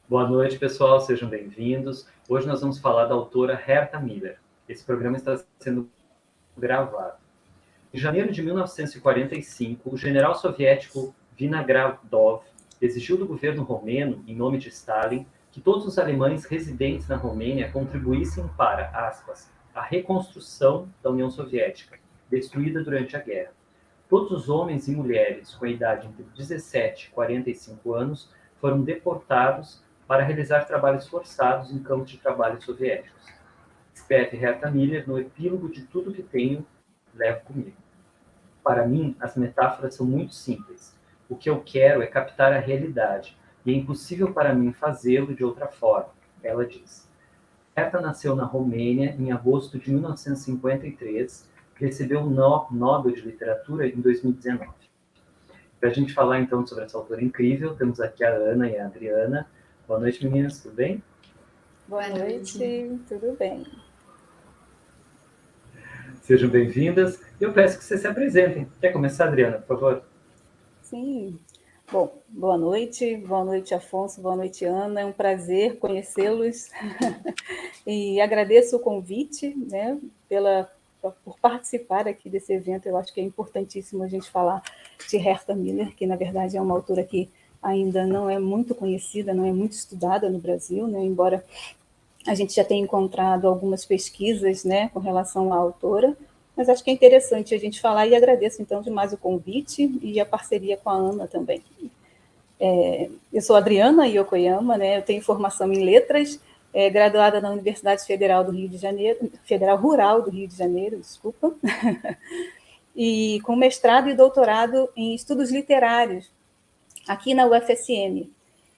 Boa noite, pessoal, sejam bem-vindos. Hoje nós vamos falar da autora Herta Miller. Esse programa está sendo gravado. Em janeiro de 1945, o general soviético Vinogradov exigiu do governo romeno, em nome de Stalin, que todos os alemães residentes na Romênia contribuíssem para, aspas, a reconstrução da União Soviética, destruída durante a guerra. Todos os homens e mulheres com a idade entre 17 e 45 anos foram deportados para realizar trabalhos forçados em campos de trabalho soviéticos. Escreve Herta Miller no epílogo de Tudo que Tenho, Levo Comigo. Para mim, as metáforas são muito simples. O que eu quero é captar a realidade, e é impossível para mim fazê-lo de outra forma, ela diz. Herta nasceu na Romênia em agosto de 1953 e recebeu o Nobel de Literatura em 2019. Para a gente falar então sobre essa autora incrível, temos aqui a Ana e a Adriana. Boa noite, meninas, tudo bem? Boa noite, tudo bem. Sejam bem-vindas. Eu peço que vocês se apresentem. Quer começar, Adriana, por favor? Sim. Bom, boa noite, Afonso, boa noite, Ana. É um prazer conhecê-los e agradeço o convite, né, por participar aqui desse evento. Eu acho que é importantíssimo a gente falar de Herta Miller, que na verdade é uma autora que ainda não é muito conhecida, não é muito estudada no Brasil, né, embora a gente já tenha encontrado algumas pesquisas, né, com relação à autora, mas acho que é interessante a gente falar e agradeço, então, demais o convite e a parceria com a Ana também. Eu sou Adriana Yokoyama, né, eu tenho formação em letras, graduada na Universidade Federal do Rio de Janeiro, Federal Rural do Rio de Janeiro, desculpa, e com mestrado e doutorado em estudos literários, aqui na UFSM.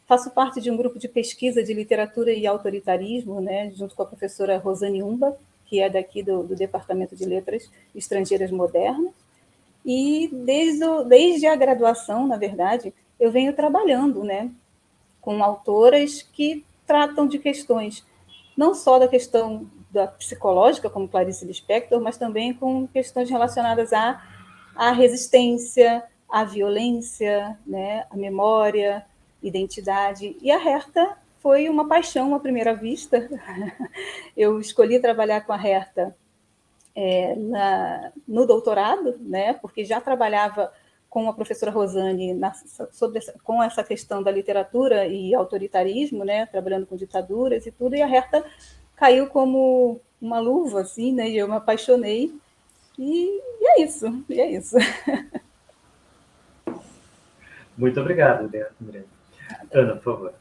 Faço parte de um grupo de pesquisa de literatura e autoritarismo, né, junto com a professora Rosane Umba, que é daqui do Departamento de Letras Estrangeiras Modernas. E desde a graduação, na verdade, eu venho trabalhando, né, com autoras que tratam de questões, não só da questão da psicológica, como Clarice Lispector, mas também com questões relacionadas à resistência, à violência, né, à memória, identidade. E a Herta foi uma paixão à primeira vista. Eu escolhi trabalhar com a Herta no doutorado, né, porque já trabalhava com a professora Rosane com essa questão da literatura e autoritarismo, né, trabalhando com ditaduras e tudo, e a Herta caiu como uma luva, assim, né, e eu me apaixonei, e é isso. Muito obrigado, Adriana. Ana, por favor.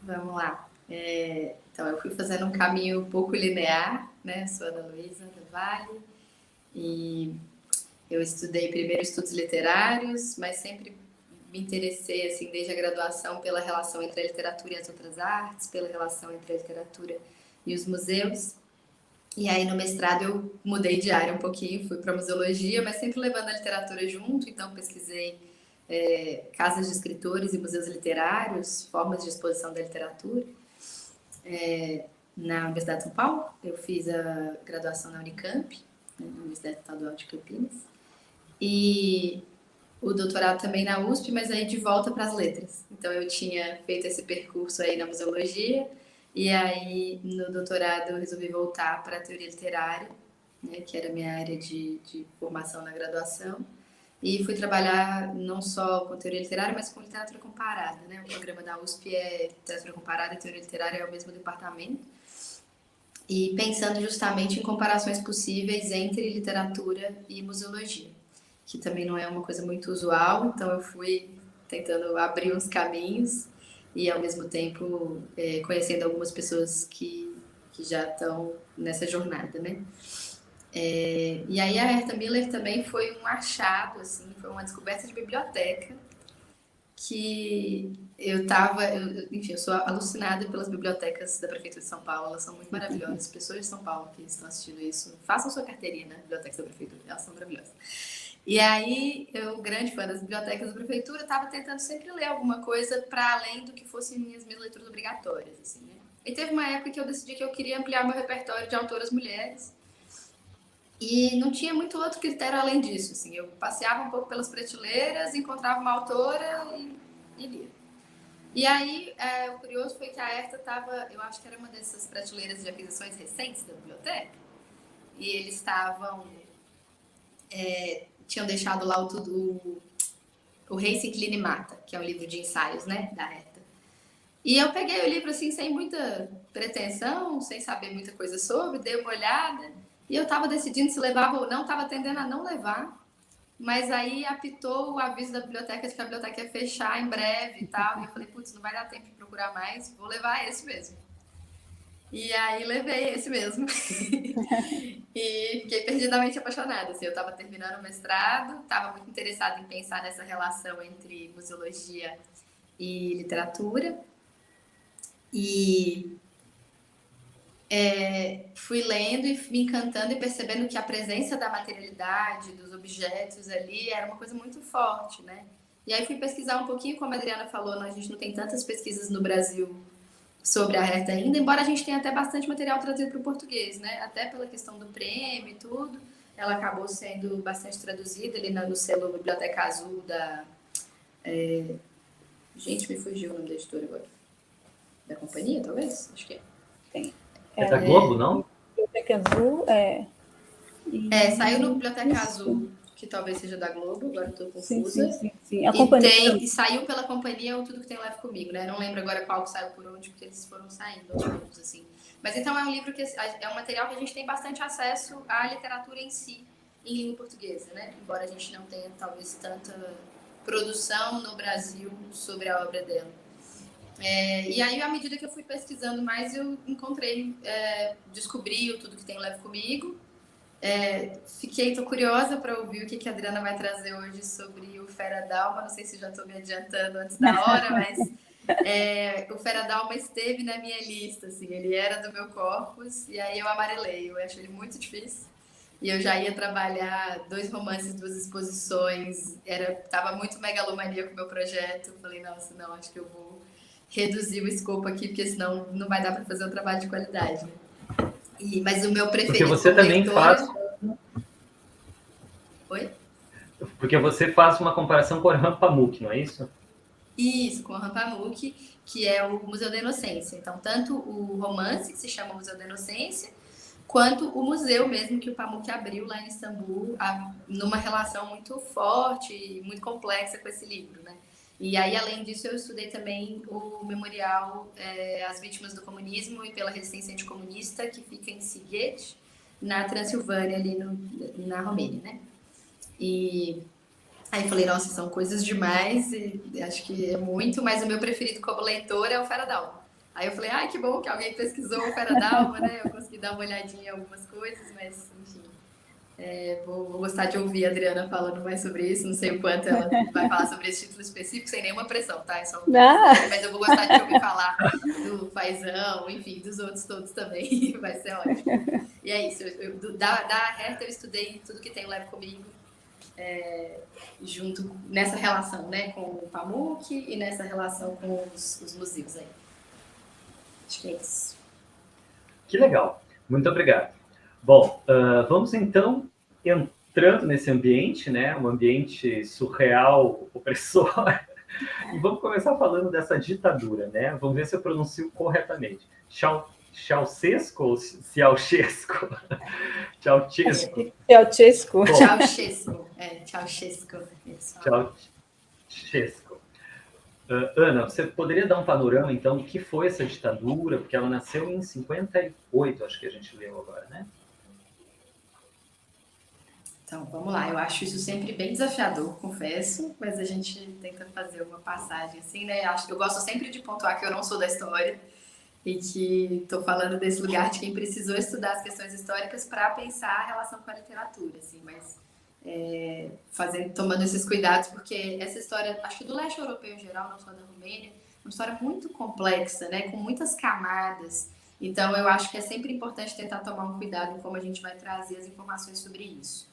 Vamos lá. Então, eu fui fazendo um caminho um pouco linear, né? Sou Ana Luísa do Vale e eu estudei primeiro estudos literários, mas sempre me interessei, assim, desde a graduação, pela relação entre a literatura e as outras artes, pela relação entre a literatura e os museus. E aí, no mestrado, eu mudei de área um pouquinho, fui para museologia, mas sempre levando a literatura junto, então pesquisei casas de escritores e museus literários, formas de exposição da literatura. Na Universidade de São Paulo, eu fiz a graduação na Unicamp, né, na Universidade Estadual de Campinas, e o doutorado também na USP, mas aí de volta para as letras. Então eu tinha feito esse percurso aí na museologia, e aí no doutorado eu resolvi voltar para a teoria literária, né, que era a minha área de formação na graduação. E fui trabalhar não só com teoria literária, mas com literatura comparada, né? O programa da USP é literatura comparada e teoria literária é o mesmo departamento. E pensando justamente em comparações possíveis entre literatura e museologia, que também não é uma coisa muito usual, então eu fui tentando abrir uns caminhos e, ao mesmo tempo, conhecendo algumas pessoas que já estão nessa jornada, né? E aí a Herta Miller também foi um achado, assim, foi uma descoberta de biblioteca que enfim, eu sou alucinada pelas bibliotecas da Prefeitura de São Paulo, elas são muito maravilhosas. Pessoas de São Paulo que estão assistindo isso, façam sua carteirinha na biblioteca da Prefeitura, elas são maravilhosas. E aí, eu, grande fã das bibliotecas da Prefeitura, estava tentando sempre ler alguma coisa para além do que fossem minhas leituras obrigatórias, assim, né? E teve uma época que eu decidi que eu queria ampliar meu repertório de autoras mulheres, e não tinha muito outro critério além disso, assim. Eu passeava um pouco pelas prateleiras, encontrava uma autora e lia. E aí, o curioso foi que a Herta estava, eu acho que era uma dessas prateleiras de aquisições recentes da biblioteca, e eles estavam, tinham deixado lá o Rei Cicline Mata, que é um livro de ensaios, né, da Herta. E eu peguei o livro assim, sem muita pretensão, sem saber muita coisa sobre, dei uma olhada, e eu estava decidindo se levava ou não, estava tendendo a não levar. Mas aí apitou o aviso da biblioteca de que a biblioteca ia fechar em breve e tal. E eu falei, putz, não vai dar tempo de procurar mais, vou levar esse mesmo. E aí levei esse mesmo. E fiquei perdidamente apaixonada. Assim, eu estava terminando o mestrado, estava muito interessada em pensar nessa relação entre museologia e literatura. E fui lendo e me encantando e percebendo que a presença da materialidade, dos objetos ali, era uma coisa muito forte, né? E aí fui pesquisar um pouquinho, como a Adriana falou, a gente não tem tantas pesquisas no Brasil sobre a Herta ainda, embora a gente tenha até bastante material traduzido para o português, né? Até pela questão do prêmio e tudo, ela acabou sendo bastante traduzida ali no selo Biblioteca Azul da... Gente, me fugiu o nome da editora agora. Da companhia, talvez? Acho que é. Tem. É da Globo, não? Biblioteca Azul, saiu no Biblioteca Azul, que talvez seja da Globo, agora estou confusa. Sim. A companhia... E saiu pela companhia o Tudo Que Tem Leve Comigo, né? Não lembro agora qual que saiu por onde, porque eles foram saindo aos poucos, assim. Mas então é um livro que é um material que a gente tem bastante acesso à literatura em si, em língua portuguesa, né? Embora a gente não tenha, talvez, tanta produção no Brasil sobre a obra dela. E aí, à medida que eu fui pesquisando mais, eu encontrei, descobri o Tudo Que Tem Leve Comigo. Tô curiosa para ouvir o que a Adriana vai trazer hoje sobre o Fera d'Alma. Não sei se já estou me adiantando antes da hora, mas o Fera d'Alma esteve na minha lista, assim, ele era do meu corpus, e aí eu amarelei. Eu acho ele muito difícil. E eu já ia trabalhar 2 romances, 2 exposições, tava muito megalomaníaco o meu projeto. Eu falei, nossa, não, acho que eu vou reduzir o escopo aqui, porque senão não vai dar para fazer um trabalho de qualidade, né? Mas o meu preferido... Porque você também faz... Oi? Porque você faz uma comparação com o Orhan Pamuk, não é isso? Isso, com o Orhan Pamuk, que é o Museu da Inocência. Então, tanto o romance, que se chama Museu da Inocência, quanto o museu mesmo que o Pamuk abriu lá em Istambul, numa relação muito forte e muito complexa com esse livro, né? E aí, além disso, eu estudei também o memorial às vítimas do comunismo e pela resistência anticomunista, que fica em Sighet, na Transilvânia, ali na Romênia, né? E aí eu falei, nossa, são coisas demais, e acho que é muito, mas o meu preferido como leitor é o Fera d'Alma. Aí eu falei, que bom que alguém pesquisou o Fera d'Alma, né? Eu consegui dar uma olhadinha em algumas coisas, mas, enfim, vou gostar de ouvir a Adriana falando mais sobre isso. Não sei o quanto ela vai falar sobre esse título específico, sem nenhuma pressão, tá? É só mas eu vou gostar de ouvir falar do Paizão, enfim, dos outros todos também. Vai ser ótimo. E é isso. Da Herta eu estudei Tudo Que Tem Leve Comigo, junto nessa relação, né, com o Pamuk e nessa relação com os museus aí. Acho que é isso. Que legal. Muito obrigado. Bom, vamos então entrando nesse ambiente, né, um ambiente surreal, opressor, e vamos começar falando dessa ditadura, né? Vamos ver se eu pronuncio corretamente. Ceausescu ou Ceausescu? Ceausescu. Ceausescu. Ceausescu. Ana, você poderia dar um panorama, então, do que foi essa ditadura? Porque ela nasceu em 58, acho que a gente leu agora, né? Então, vamos lá. Eu acho isso sempre bem desafiador, confesso, mas a gente tenta fazer uma passagem assim, né? Eu gosto sempre de pontuar que eu não sou da história e que estou falando desse lugar de quem precisou estudar as questões históricas para pensar a relação com a literatura, assim, mas tomando esses cuidados, porque essa história, acho que do leste europeu em geral, não só da Romênia, é uma história muito complexa, né? Com muitas camadas. Então, eu acho que é sempre importante tentar tomar um cuidado em como a gente vai trazer as informações sobre isso.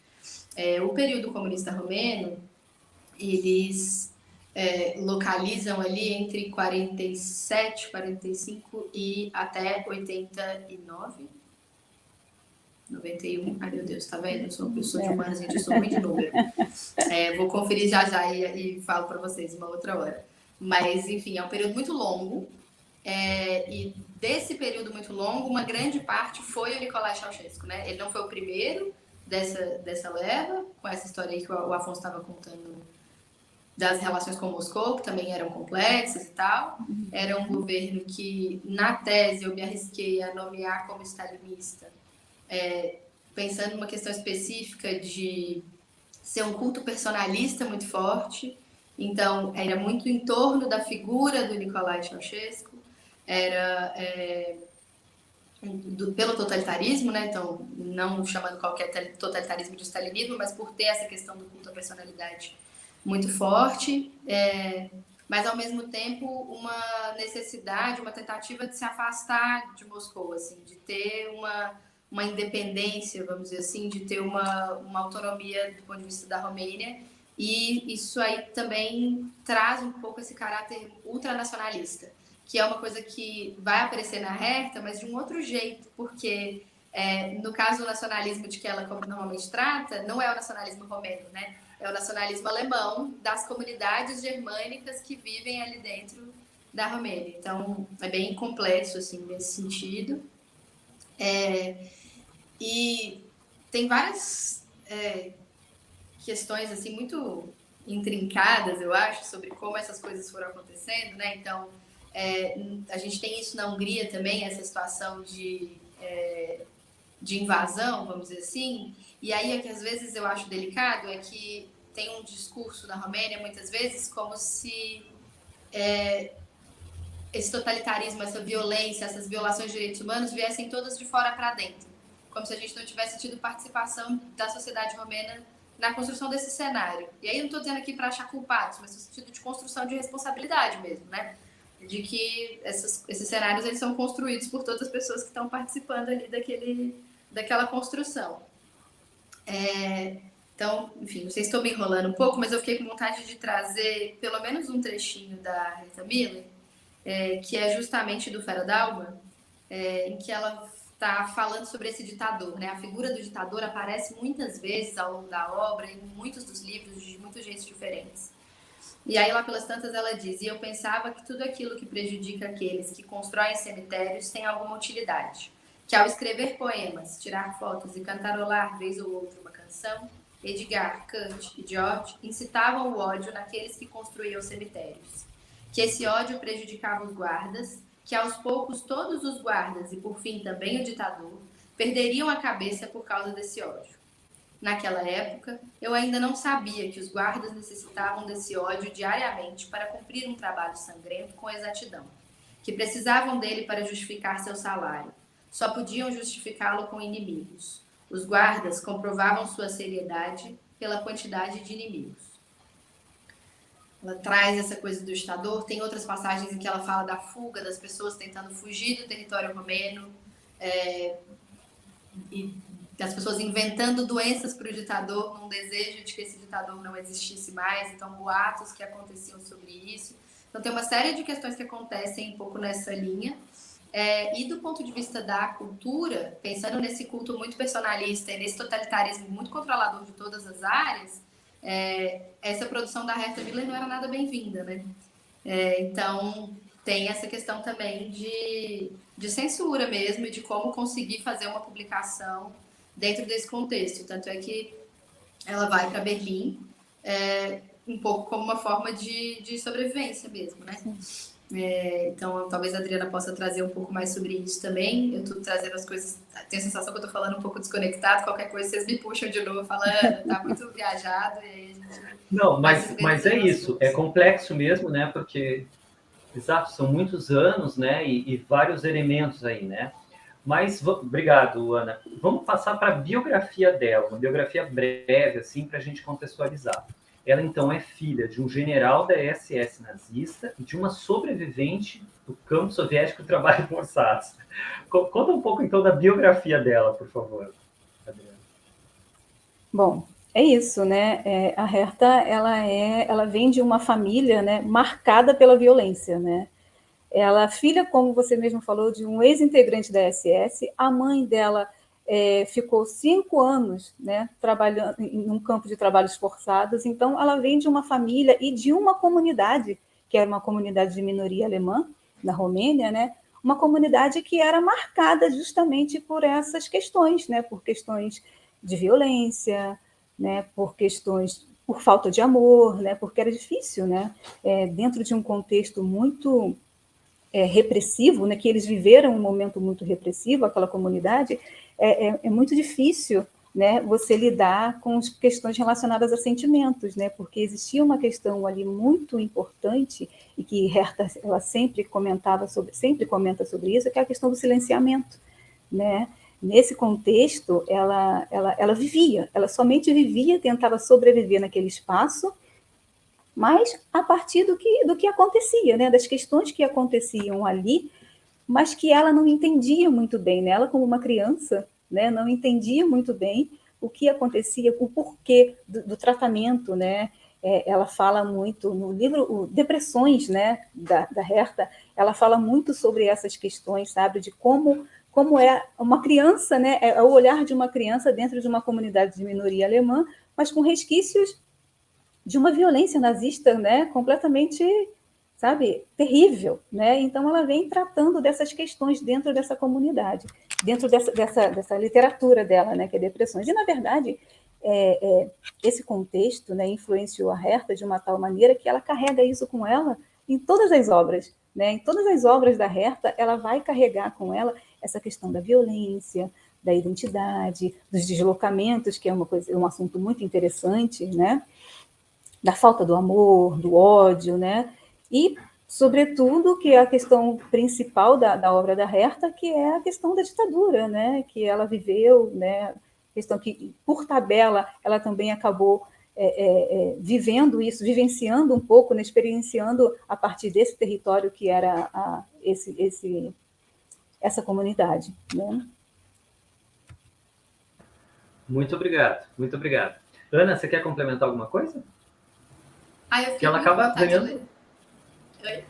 O período comunista romeno, eles localizam ali entre 47, 45 e até 89, 91. Ai, meu Deus, tá vendo? Eu sou uma pessoa de humanas, gente, eu sou ruim de número. Vou conferir já e falo para vocês uma outra hora. Mas, enfim, é um período muito longo. E desse período muito longo, uma grande parte foi o Nicolae Ceausescu, né? Ele não foi o primeiro dessa leva, com essa história aí que o Afonso estava contando das relações com Moscou, que também eram complexas e tal. Era um governo que, na tese, eu me arrisquei a nomear como stalinista, pensando numa questão específica de ser um culto personalista muito forte. Então, era muito em torno da figura do Nicolae Ceausescu, era pelo totalitarismo, né? Então, não chamando qualquer totalitarismo de stalinismo, mas por ter essa questão do culto à personalidade muito forte, mas ao mesmo tempo uma necessidade, uma tentativa de se afastar de Moscou, assim, de ter uma independência, vamos dizer assim, de ter uma autonomia do ponto de vista da Romênia, e isso aí também traz um pouco esse caráter ultranacionalista, que é uma coisa que vai aparecer na Herta, mas de um outro jeito, porque no caso do nacionalismo de que ela normalmente trata, não é o nacionalismo romeno, né? É o nacionalismo alemão das comunidades germânicas que vivem ali dentro da Romênia. Então, é bem complexo, assim, nesse sentido. E tem várias questões, assim, muito intrincadas, eu acho, sobre como essas coisas foram acontecendo, né? Então, a gente tem isso na Hungria também, essa situação de invasão, vamos dizer assim, e aí é que às vezes eu acho delicado, é que tem um discurso na Romênia, muitas vezes, como se esse totalitarismo, essa violência, essas violações de direitos humanos viessem todas de fora para dentro, como se a gente não tivesse tido participação da sociedade romena na construção desse cenário. E aí eu não estou dizendo aqui para achar culpados, mas no sentido de construção de responsabilidade mesmo, né? De que esses cenários eles são construídos por todas as pessoas que estão participando ali daquela construção. Então, enfim, não sei se estou me enrolando um pouco, mas eu fiquei com vontade de trazer pelo menos um trechinho da Herta Miller, que é justamente do Fera d'Alba, em que ela está falando sobre esse ditador, né? A figura do ditador aparece muitas vezes ao longo da obra, em muitos dos livros, de muitos jeitos diferentes. E aí, lá pelas tantas, ela diz: e eu pensava que tudo aquilo que prejudica aqueles que constroem cemitérios tem alguma utilidade. Que ao escrever poemas, tirar fotos e cantarolar vez ou outra uma canção, Edgar, Kant e George incitavam o ódio naqueles que construíam cemitérios. Que esse ódio prejudicava os guardas, que aos poucos todos os guardas e por fim também o ditador perderiam a cabeça por causa desse ódio. Naquela época, eu ainda não sabia que os guardas necessitavam desse ódio diariamente para cumprir um trabalho sangrento com exatidão, que precisavam dele para justificar seu salário. Só podiam justificá-lo com inimigos. Os guardas comprovavam sua seriedade pela quantidade de inimigos. Ela traz essa coisa do ditador. Tem outras passagens em que ela fala da fuga das pessoas tentando fugir do território romeno, e das pessoas inventando doenças para o ditador, num desejo de que esse ditador não existisse mais, então boatos que aconteciam sobre isso. Então tem uma série de questões que acontecem um pouco nessa linha. E do ponto de vista da cultura, pensando nesse culto muito personalista e nesse totalitarismo muito controlador de todas as áreas, essa produção da Herta Miller não era nada bem-vinda, né? Então tem essa questão também de censura mesmo e de como conseguir fazer uma publicação dentro desse contexto. Tanto é que ela vai para Berlim, um pouco como uma forma de sobrevivência mesmo, né? Então, talvez a Adriana possa trazer um pouco mais sobre isso também. Eu estou trazendo as coisas, tenho a sensação que eu estou falando um pouco desconectado. Qualquer coisa, vocês me puxam de novo, falando, tá muito viajado. E aí a gente não, mas é isso, é complexo mesmo, né? Porque, exato, são muitos anos, né? E vários elementos aí, né? Mas, obrigado, Ana. Vamos passar para a biografia dela, uma biografia breve, assim, para a gente contextualizar. Ela, então, é filha de um general da SS nazista e de uma sobrevivente do campo soviético de trabalho forçado. Conta um pouco, então, da biografia dela, por favor, Adriana. Bom, é isso, né? A Herta, ela vem de uma família, né, marcada pela violência, né? Ela é filha, como você mesmo falou, de um ex-integrante da SS. A mãe dela ficou 5 anos, né, trabalhando em um campo de trabalhos forçados. Então, ela vem de uma família e de uma comunidade que era uma comunidade de minoria alemã na Romênia, né? Uma comunidade que era marcada justamente por essas questões, né? Por questões de violência, né? Por falta de amor, né? Porque era difícil, né? Dentro de um contexto muito repressivo, né? Que eles viveram um momento muito repressivo, aquela comunidade, é muito difícil, né, você lidar com as questões relacionadas a sentimentos, né, porque existia uma questão ali muito importante e que Herta ela sempre comenta sobre isso, que é a questão do silenciamento, né? Nesse contexto, ela vivia, ela somente vivia, tentava sobreviver naquele espaço, mas a partir do que acontecia, né, das questões que aconteciam ali, mas que ela não entendia muito bem, né? Ela como uma criança, né, não entendia muito bem o que acontecia, o porquê do tratamento, né? Ela fala muito no livro Depressões, né, da Herta, ela fala muito sobre essas questões, sabe, de como é uma criança, né, é o olhar de uma criança dentro de uma comunidade de minoria alemã, mas com resquícios de uma violência nazista, né, completamente, sabe, terrível, né? Então ela vem tratando dessas questões dentro dessa comunidade, dentro dessa literatura dela, né, que é Depressões. E na verdade esse contexto, né, influenciou a Herta de uma tal maneira que ela carrega isso com ela em todas as obras, né? Em todas as obras da Herta, ela vai carregar com ela essa questão da violência, da identidade, dos deslocamentos, que é um assunto muito interessante, né? Da falta do amor, do ódio, né? E, sobretudo, que é a questão principal da obra da Herta, que é a questão da ditadura, né? Que ela viveu, né? Questão que, por tabela, ela também acabou vivendo isso, vivenciando um pouco, né? Experienciando a partir desse território que era essa comunidade, né? Muito obrigado, muito obrigado. Ana, você quer complementar alguma coisa? Eu Que fiquei ela com acaba vontade de ganhando. ler.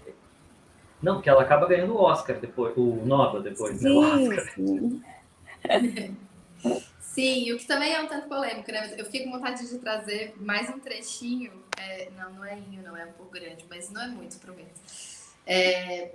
Não, que ela acaba ganhando o Oscar depois, o Nobel depois, né? O Sim, Oscar. sim. Sim, o que também é um tanto polêmico, né? Eu fiquei com vontade de trazer mais um trechinho. Não é não, é um pouco grande, mas não é muito, prometo.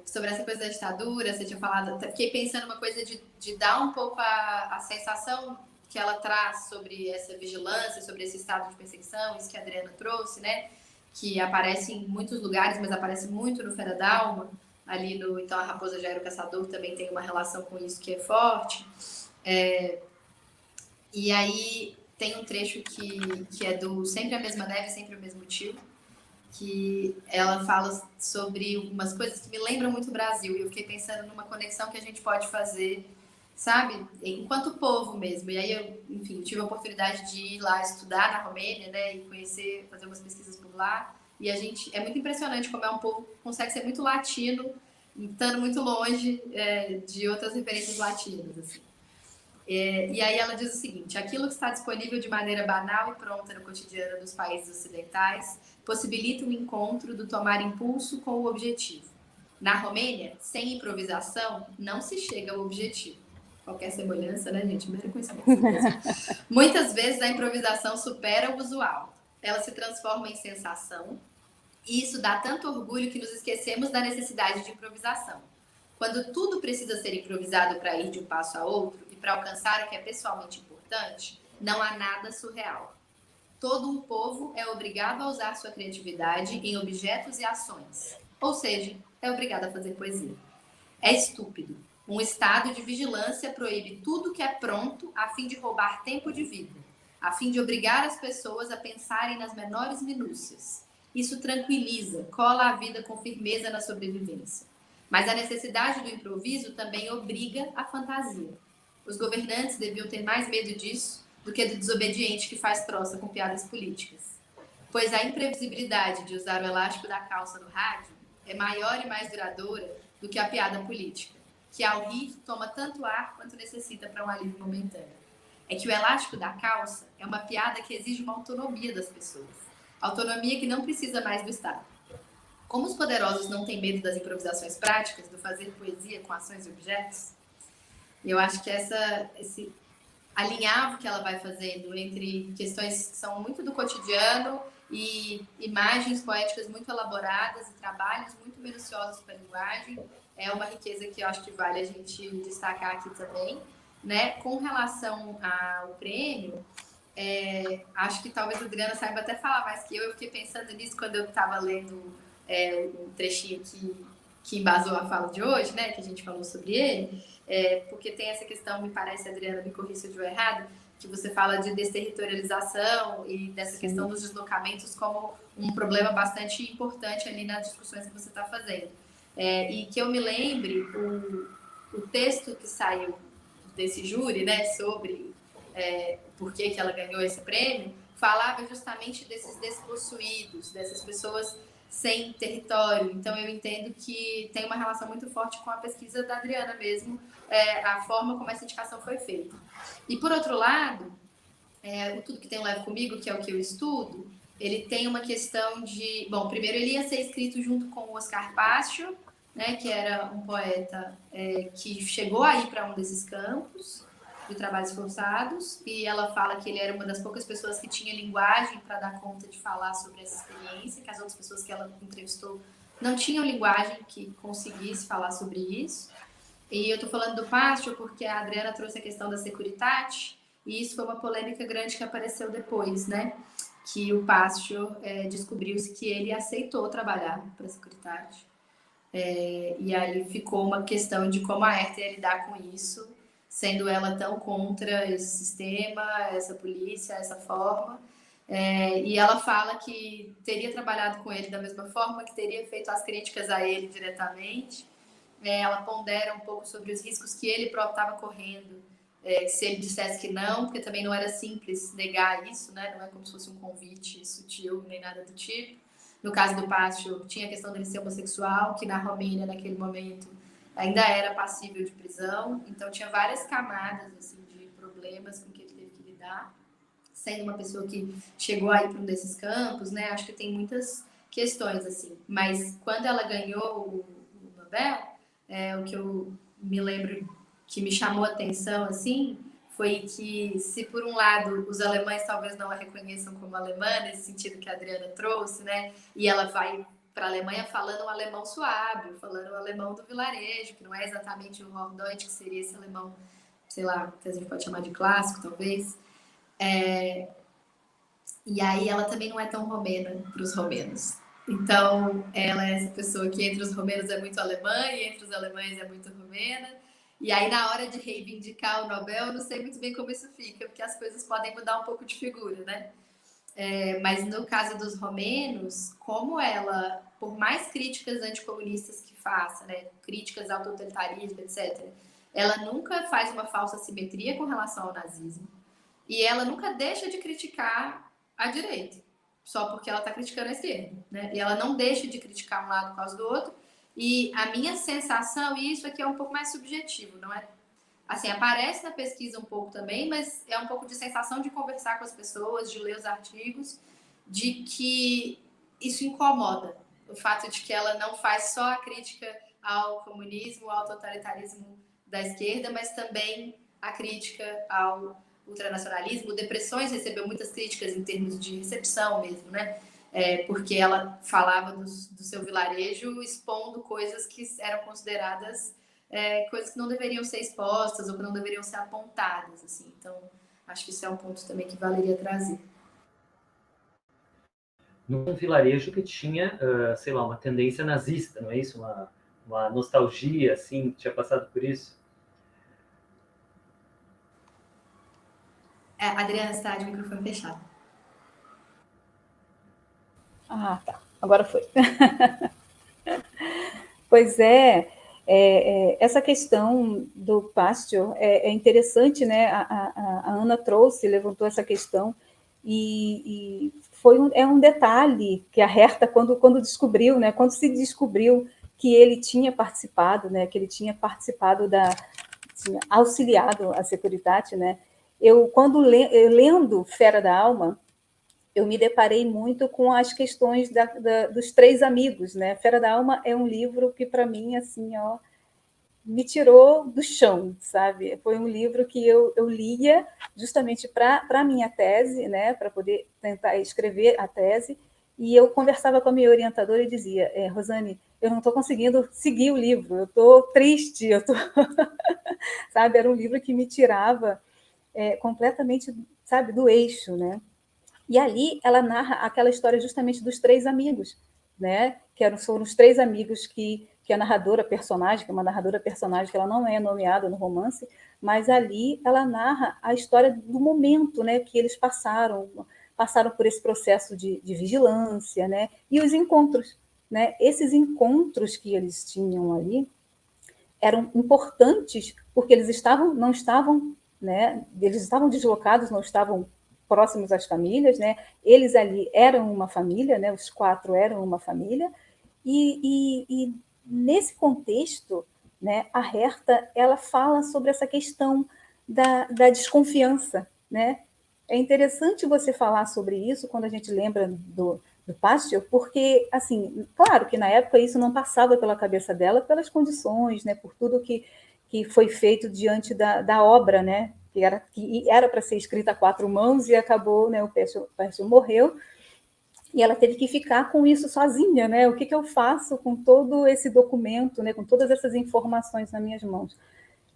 Sobre essa coisa da ditadura, você tinha falado, fiquei pensando uma coisa de dar um pouco a sensação que ela traz sobre essa vigilância, sobre esse estado de perseguição, isso que a Adriana trouxe, né? Que aparece em muitos lugares, mas aparece muito no Fera d'Alma, ali no Então a Raposa Já Era o Caçador, também tem uma relação com isso que é forte. E aí tem um trecho que é do Sempre a Mesma Neve, Sempre o Mesmo Tio, que ela fala sobre umas coisas que me lembram muito o Brasil. E eu fiquei pensando numa conexão que a gente pode fazer, sabe? Enquanto povo mesmo. E aí eu, enfim, tive a oportunidade de ir lá estudar na Romênia, né? E conhecer, fazer umas pesquisas por lá. E é muito impressionante como é um povo que consegue ser muito latino, estando muito longe de outras referências latinas, assim. E aí ela diz o seguinte: aquilo que está disponível de maneira banal e pronta no cotidiano dos países ocidentais possibilita o encontro do tomar impulso com o objetivo. Na Romênia, sem improvisação, não se chega ao objetivo. Qualquer semelhança, né, gente? Mera coincidência. Muitas vezes a improvisação supera o usual. Ela se transforma em sensação, e isso dá tanto orgulho que nos esquecemos da necessidade de improvisação. Quando tudo precisa ser improvisado para ir de um passo a outro e para alcançar o que é pessoalmente importante, não há nada surreal. Todo o povo é obrigado a usar sua criatividade em objetos e ações. Ou seja, é obrigado a fazer poesia. É estúpido. Um estado de vigilância proíbe tudo que é pronto a fim de roubar tempo de vida, a fim de obrigar as pessoas a pensarem nas menores minúcias. Isso tranquiliza, cola a vida com firmeza na sobrevivência. Mas a necessidade do improviso também obriga a fantasia. Os governantes deviam ter mais medo disso do que do desobediente que faz troça com piadas políticas. Pois a imprevisibilidade de usar o elástico da calça no rádio é maior e mais duradoura do que a piada política, que ao rir toma tanto ar quanto necessita para um alívio momentâneo. É que o elástico da calça é uma piada que exige uma autonomia das pessoas. Autonomia que não precisa mais do Estado. Como os poderosos não têm medo das improvisações práticas, do fazer poesia com ações e objetos, eu acho que esse alinhavo que ela vai fazendo entre questões que são muito do cotidiano e imagens poéticas muito elaboradas e trabalhos muito minuciosos para a linguagem. É uma riqueza que eu acho que vale a gente destacar aqui também, né? Com relação ao prêmio, acho que talvez a Adriana saiba até falar mais que eu fiquei pensando nisso quando eu estava lendo um trechinho que embasou a fala de hoje, né? Que a gente falou sobre ele, porque tem essa questão, me parece, Adriana, me corrija se eu estiver errado, que você fala de desterritorialização e dessa Sim. questão dos deslocamentos como um problema bastante importante ali nas discussões que você está fazendo. E que eu me lembre, o texto que saiu desse júri, né, sobre por que ela ganhou esse prêmio, falava justamente desses despossuídos, dessas pessoas sem território. Então, eu entendo que tem uma relação muito forte com a pesquisa da Adriana mesmo, a forma como essa indicação foi feita. E, por outro lado, o Tudo que Tem Leve Comigo, que é o que eu estudo, ele tem uma questão de... Bom, primeiro ele ia ser escrito junto com o Oscar Pacho, né, que era um poeta que chegou a ir para um desses campos de trabalhos forçados, e ela fala que ele era uma das poucas pessoas que tinha linguagem para dar conta de falar sobre essa experiência, que as outras pessoas que ela entrevistou não tinham linguagem que conseguisse falar sobre isso. E eu estou falando do Pacho porque a Adriana trouxe a questão da Securitate, e isso foi uma polêmica grande que apareceu depois, né? Que o Pacho descobriu-se que ele aceitou trabalhar para a Securitate. E aí ficou uma questão de como a Herta ia lidar com isso, sendo ela tão contra esse sistema, essa polícia, essa forma. E ela fala que teria trabalhado com ele da mesma forma, que teria feito as críticas a ele diretamente. Ela pondera um pouco sobre os riscos que ele próprio estava correndo, se ele dissesse que não, porque também não era simples negar isso, né? Não é como se fosse um convite sutil, nem nada do tipo. No caso do Pacho, tinha a questão dele ser homossexual, que na Romênia, naquele momento, ainda era passível de prisão. Então, tinha várias camadas assim, de problemas com que ele teve que lidar. Sendo uma pessoa que chegou aí para um desses campos, né? Acho que tem muitas questões, assim. Mas, quando ela ganhou o Nobel, o que eu me lembro que me chamou a atenção, assim, foi que, se por um lado os alemães talvez não a reconheçam como alemã, nesse sentido que a Adriana trouxe, né? E ela vai para a Alemanha falando um alemão suave, falando o alemão do vilarejo, que não é exatamente o Hochdeutsch, que seria esse alemão, sei lá, que a gente pode chamar de clássico, talvez. E aí ela também não é tão romena para os romenos. Então, ela é essa pessoa que entre os romenos é muito alemã e entre os alemães é muito romena. E aí, na hora de reivindicar o Nobel, eu não sei muito bem como isso fica, porque as coisas podem mudar um pouco de figura, né? Mas no caso dos romenos, como ela, por mais críticas anticomunistas que faça, né, críticas ao totalitarismo, etc., ela nunca faz uma falsa simetria com relação ao nazismo. E ela nunca deixa de criticar a direita, só porque ela está criticando a esquerda, né? E ela não deixa de criticar um lado por causa do outro. E a minha sensação, e isso aqui é um pouco mais subjetivo, não é? Assim, aparece na pesquisa um pouco também, mas é um pouco de sensação de conversar com as pessoas, de ler os artigos, de que isso incomoda. O fato de que ela não faz só a crítica ao comunismo, ao totalitarismo da esquerda, mas também a crítica ao ultranacionalismo. Depressões recebeu muitas críticas em termos de recepção mesmo, né? Porque ela falava do seu vilarejo expondo coisas que eram consideradas coisas que não deveriam ser expostas ou que não deveriam ser apontadas, assim. Então, acho que isso é um ponto também que valeria trazer. Num vilarejo que tinha, sei lá, uma tendência nazista, não é isso? Uma nostalgia, assim, que tinha passado por isso. Adriana, está de microfone fechado. Ah, tá. Agora foi. Pois essa questão do Pasteur é interessante, né? A Ana trouxe, levantou essa questão, e foi um detalhe que a Herta, quando descobriu, né? Quando se descobriu que ele tinha participado, né? Que ele tinha participado tinha auxiliado a Securitate, né? Quando lendo Fera da Alma, eu me deparei muito com as questões dos três amigos, né? Fera da Alma é um livro que, para mim, assim, me tirou do chão, sabe? Foi um livro que eu lia justamente para a minha tese, né, para poder tentar escrever a tese, e eu conversava com a minha orientadora e dizia, Rosane, eu não estou conseguindo seguir o livro, eu estou triste, sabe? Era um livro que me tirava completamente, sabe, do eixo, né? E ali ela narra aquela história justamente dos três amigos, né? Foram os três amigos que a narradora personagem, que é uma narradora personagem que ela não é nomeada no romance, mas ali ela narra a história do momento, né? Que eles passaram por esse processo de vigilância, né? E os encontros, né? Esses encontros que eles tinham ali eram importantes porque eles não estavam, né? Eles estavam deslocados, não estavam próximos às famílias, né? Eles ali eram uma família, né? Os quatro eram uma família e nesse contexto, né? A Herta ela fala sobre essa questão da desconfiança, né? É interessante você falar sobre isso quando a gente lembra do Pasteur, porque, assim, claro que na época isso não passava pela cabeça dela pelas condições, né, por tudo que foi feito diante da obra, né, que era para ser escrita a quatro mãos e acabou, né, o Pasteur morreu e ela teve que ficar com isso sozinha, né, o que eu faço com todo esse documento, né, com todas essas informações nas minhas mãos.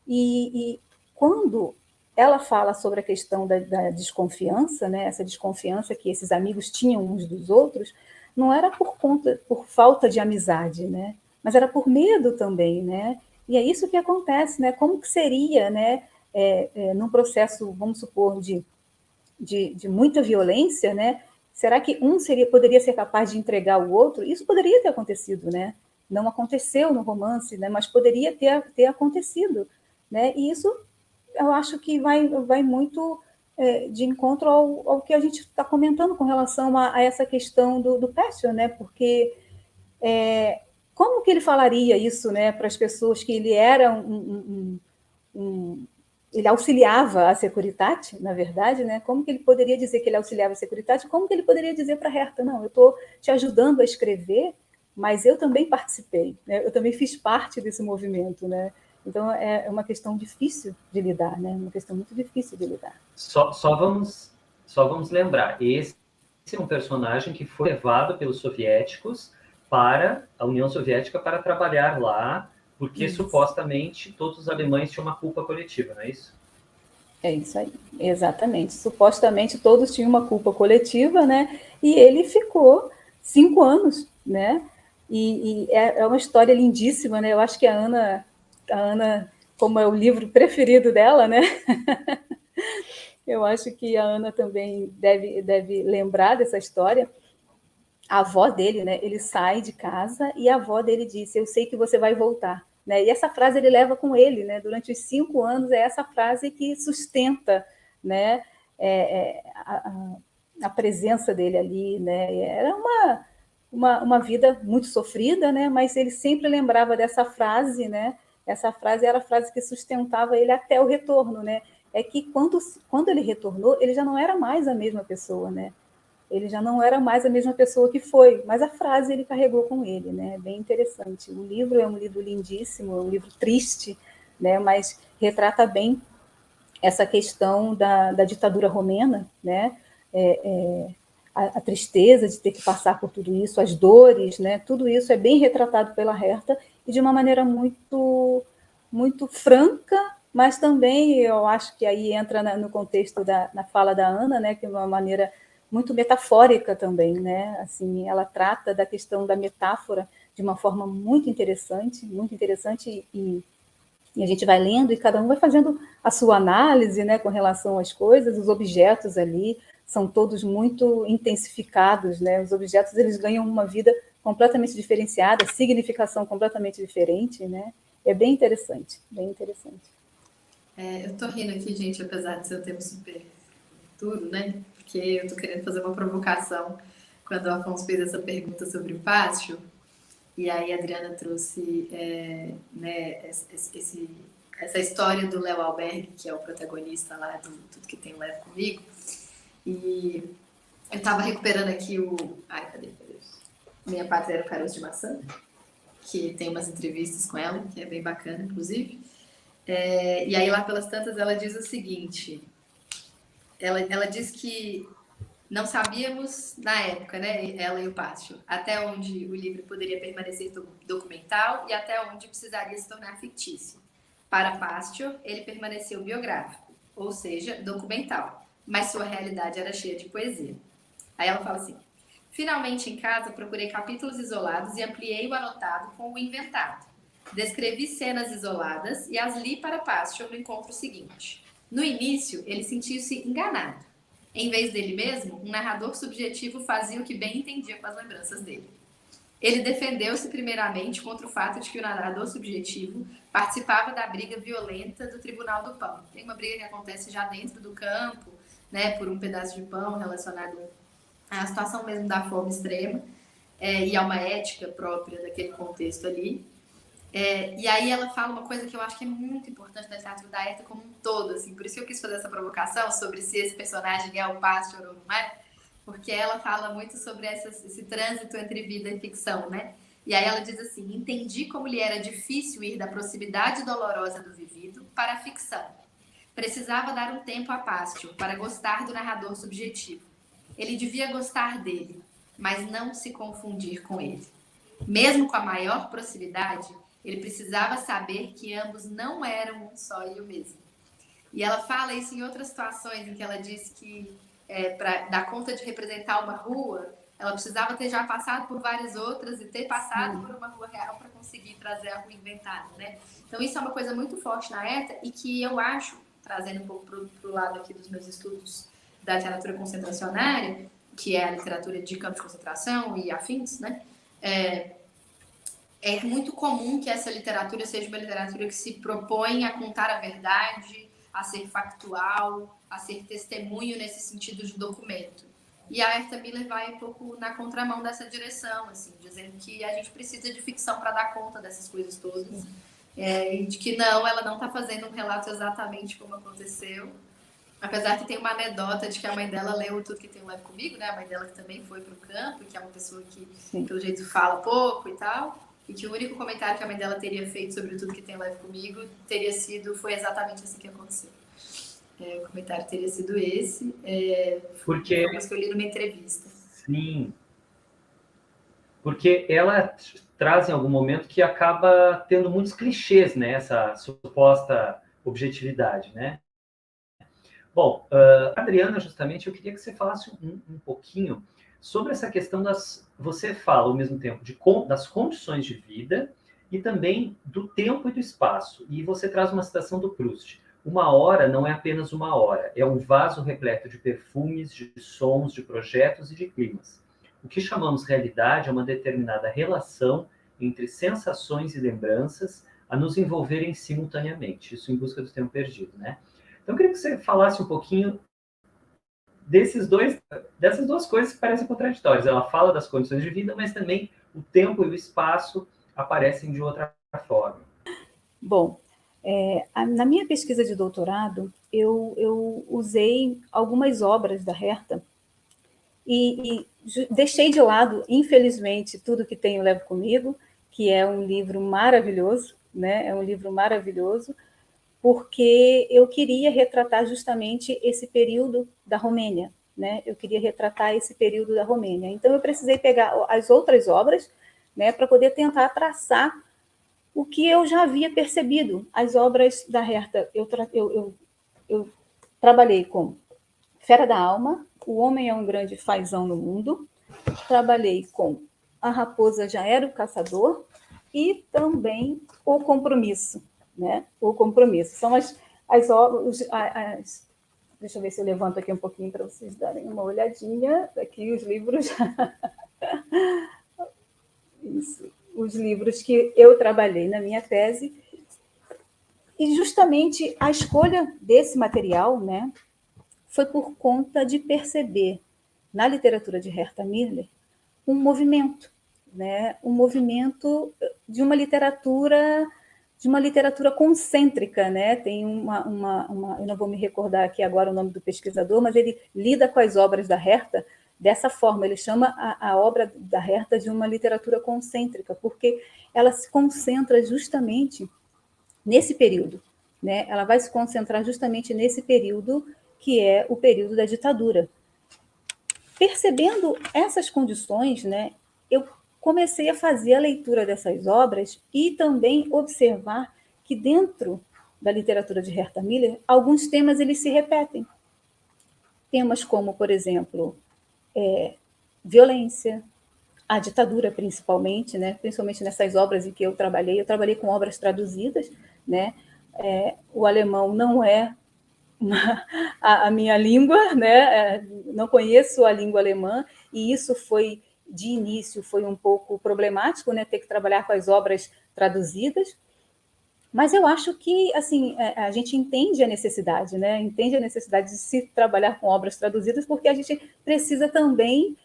E quando ela fala sobre a questão da desconfiança, né? Essa desconfiança que esses amigos tinham uns dos outros, não era por falta de amizade, né? Mas era por medo também, né? E é isso que acontece, né? Como que seria, né? Num processo, vamos supor, de muita violência, né? Será que poderia ser capaz de entregar o outro? Isso poderia ter acontecido, né? Não aconteceu no romance, né? Mas poderia ter acontecido, né? E isso eu acho que vai muito de encontro ao que a gente está comentando com relação a essa questão do Passion, né? Porque como que ele falaria isso, né, para as pessoas que ele era ele auxiliava a Securitate, na verdade, né? Como que ele poderia dizer que ele auxiliava a Securitate? Como que ele poderia dizer para a Herta, não, eu estou te ajudando a escrever, mas eu também participei, né? Eu também fiz parte desse movimento, né? Então é uma questão difícil de lidar, né? Uma questão muito difícil de lidar. Só vamos lembrar, esse é um personagem que foi levado pelos soviéticos para a União Soviética para trabalhar lá, porque supostamente todos os alemães tinham uma culpa coletiva, não é isso? É isso aí, exatamente. Supostamente todos tinham uma culpa coletiva, né? E ele ficou 5 anos, né? E é uma história lindíssima, né? Eu acho que a Ana, como é o livro preferido dela, né? Eu acho que a Ana também deve lembrar dessa história. A avó dele, né? Ele sai de casa e a avó dele disse: "Eu sei que você vai voltar." Né? E essa frase ele leva com ele, né? Durante os 5 anos é essa frase que sustenta, né? A presença dele ali, né? Era uma vida muito sofrida, né? Mas ele sempre lembrava dessa frase, né? Essa frase era a frase que sustentava ele até o retorno, né? É que quando ele retornou, ele já não era mais a mesma pessoa, né? Ele já não era mais a mesma pessoa que foi, mas a frase ele carregou com ele, né? Bem interessante. O livro é um livro lindíssimo, é um livro triste, né? Mas retrata bem essa questão da ditadura romena, né? A tristeza de ter que passar por tudo isso, as dores, né? Tudo isso é bem retratado pela Herta e de uma maneira muito franca, mas também eu acho que aí entra no contexto na fala da Ana, né? Que é uma maneira muito metafórica também, né? Assim, ela trata da questão da metáfora de uma forma muito interessante e a gente vai lendo e cada um vai fazendo a sua análise, né, com relação às coisas, os objetos ali são todos muito intensificados, né? Os objetos eles ganham uma vida completamente diferenciada, significação completamente diferente, né? É bem interessante, bem interessante. Eu tô rindo aqui, gente, apesar de ser um tema super duro, né? Porque eu tô querendo fazer uma provocação quando o Afonso fez essa pergunta sobre o pátio. E aí a Adriana trouxe né, essa história do Léo Albergue, que é o protagonista lá do Tudo Que Tem Levo Comigo. E eu estava recuperando aqui Ai, cadê? Minha Pátria Era o Caroço de Maçã. que tem umas entrevistas com ela, que é bem bacana, inclusive. E aí, lá pelas tantas, ela diz o seguinte, ela diz que não sabíamos, na época, né, ela e o Pássio, até onde o livro poderia permanecer documental e até onde precisaria se tornar fictício. Para Pássio, ele permaneceu biográfico, ou seja, documental, mas sua realidade era cheia de poesia. Aí ela fala assim, finalmente em casa procurei capítulos isolados e ampliei o anotado com o inventado. Descrevi cenas isoladas e as li para Pássio no encontro seguinte. No início, ele sentiu-se enganado. Em vez dele mesmo, um narrador subjetivo fazia o que bem entendia com as lembranças dele. Ele defendeu-se primeiramente contra o fato de que o narrador subjetivo participava da briga violenta do Tribunal do Pão. Tem uma briga que acontece já dentro do campo, né, por um pedaço de pão relacionado à situação mesmo da fome extrema, e a uma ética própria daquele contexto ali. E aí ela fala uma coisa que eu acho que é muito importante na literatura da Herta como um todo, assim, por isso que eu quis fazer essa provocação sobre se esse personagem é o Pássio ou não é, porque ela fala muito sobre esse trânsito entre vida e ficção, né? E aí ela diz assim, entendi como lhe era difícil ir da proximidade dolorosa do vivido para a ficção. Precisava dar um tempo a Pássio para gostar do narrador subjetivo. Ele devia gostar dele, mas não se confundir com ele. Mesmo com a maior proximidade, ele precisava saber que ambos não eram um só e o mesmo. E ela fala isso em outras situações, em que ela diz que para dar conta de representar uma rua, ela precisava ter já passado por várias outras e ter passado por uma rua real para conseguir trazer a rua inventada, né? Então isso é uma coisa muito forte na Herta e que eu acho, trazendo um pouco para o lado aqui dos meus estudos da literatura concentracionária, que é a literatura de campo de concentração e afins, né? É muito comum que essa literatura seja uma literatura que se propõe a contar a verdade, a ser factual, a ser testemunho nesse sentido de documento. E a Herta Miller vai um pouco na contramão dessa direção, assim, dizendo que a gente precisa de ficção para dar conta dessas coisas todas. E de que não, ela não está fazendo um relato exatamente como aconteceu. Apesar que tem uma anedota de que a mãe dela leu Tudo Que Tem um Leve Comigo, né? A mãe dela que também foi para o campo, que é uma pessoa que, pelo jeito, fala pouco e tal. E que o único comentário que a mãe dela teria feito sobre Tudo Que Tem um Leve Comigo teria sido, foi exatamente assim que aconteceu. O comentário teria sido esse. Porque... Foi uma coisa que eu li numa entrevista. Sim. Porque ela traz em algum momento que acaba tendo muitos clichês, né? Essa suposta objetividade, né? Bom, Adriana, justamente, eu queria que você falasse um pouquinho sobre essa questão você fala ao mesmo tempo das condições de vida e também do tempo e do espaço. E você traz uma citação do Proust. Uma hora não é apenas uma hora, é um vaso repleto de perfumes, de sons, de projetos e de climas. O que chamamos realidade é uma determinada relação entre sensações e lembranças a nos envolverem simultaneamente. Isso em busca do tempo perdido, né? Então, eu queria que você falasse um pouquinho dessas duas coisas que parecem contraditórias. Ela fala das condições de vida, mas também o tempo e o espaço aparecem de outra forma. Bom, na minha pesquisa de doutorado, eu usei algumas obras da Herta e deixei de lado, infelizmente, Tudo Que Tenho Levo Comigo, que é um livro maravilhoso, né? É um livro maravilhoso, porque eu queria retratar justamente esse período da Romênia, né? Eu queria retratar esse período da Romênia. Então, eu precisei pegar as outras obras, né, para poder tentar traçar o que eu já havia percebido. As obras da Herta, eu trabalhei com Fera da Alma, O Homem é um Grande Fazão no Mundo, trabalhei com A Raposa Já Era o Caçador e também O Compromisso, né? O Compromisso. São as obras... Deixa eu ver se eu levanto aqui um pouquinho para vocês darem uma olhadinha. Aqui os livros... Isso. Os livros que eu trabalhei na minha tese. E justamente a escolha desse material, né, foi por conta de perceber na literatura de Herta Miller um movimento, né, um movimento de uma literatura concêntrica, né? Tem eu não vou me recordar aqui agora o nome do pesquisador, mas ele lida com as obras da Herta dessa forma. Ele chama a obra da Herta de uma literatura concêntrica, porque ela se concentra justamente nesse período, né? Ela vai se concentrar justamente nesse período que é o período da ditadura. Percebendo essas condições, né, eu comecei a fazer a leitura dessas obras e também observar que dentro da literatura de Herta Miller, alguns temas eles se repetem. Temas como, por exemplo, violência, a ditadura principalmente, né, principalmente nessas obras em que eu trabalhei com obras traduzidas, né, o alemão não é a minha língua, né? Não conheço a língua alemã, e isso foi, de início, foi um pouco problemático, né? Ter que trabalhar com as obras traduzidas, mas eu acho que, assim, a gente entende a necessidade, né? Entende a necessidade de se trabalhar com obras traduzidas, porque a gente precisa também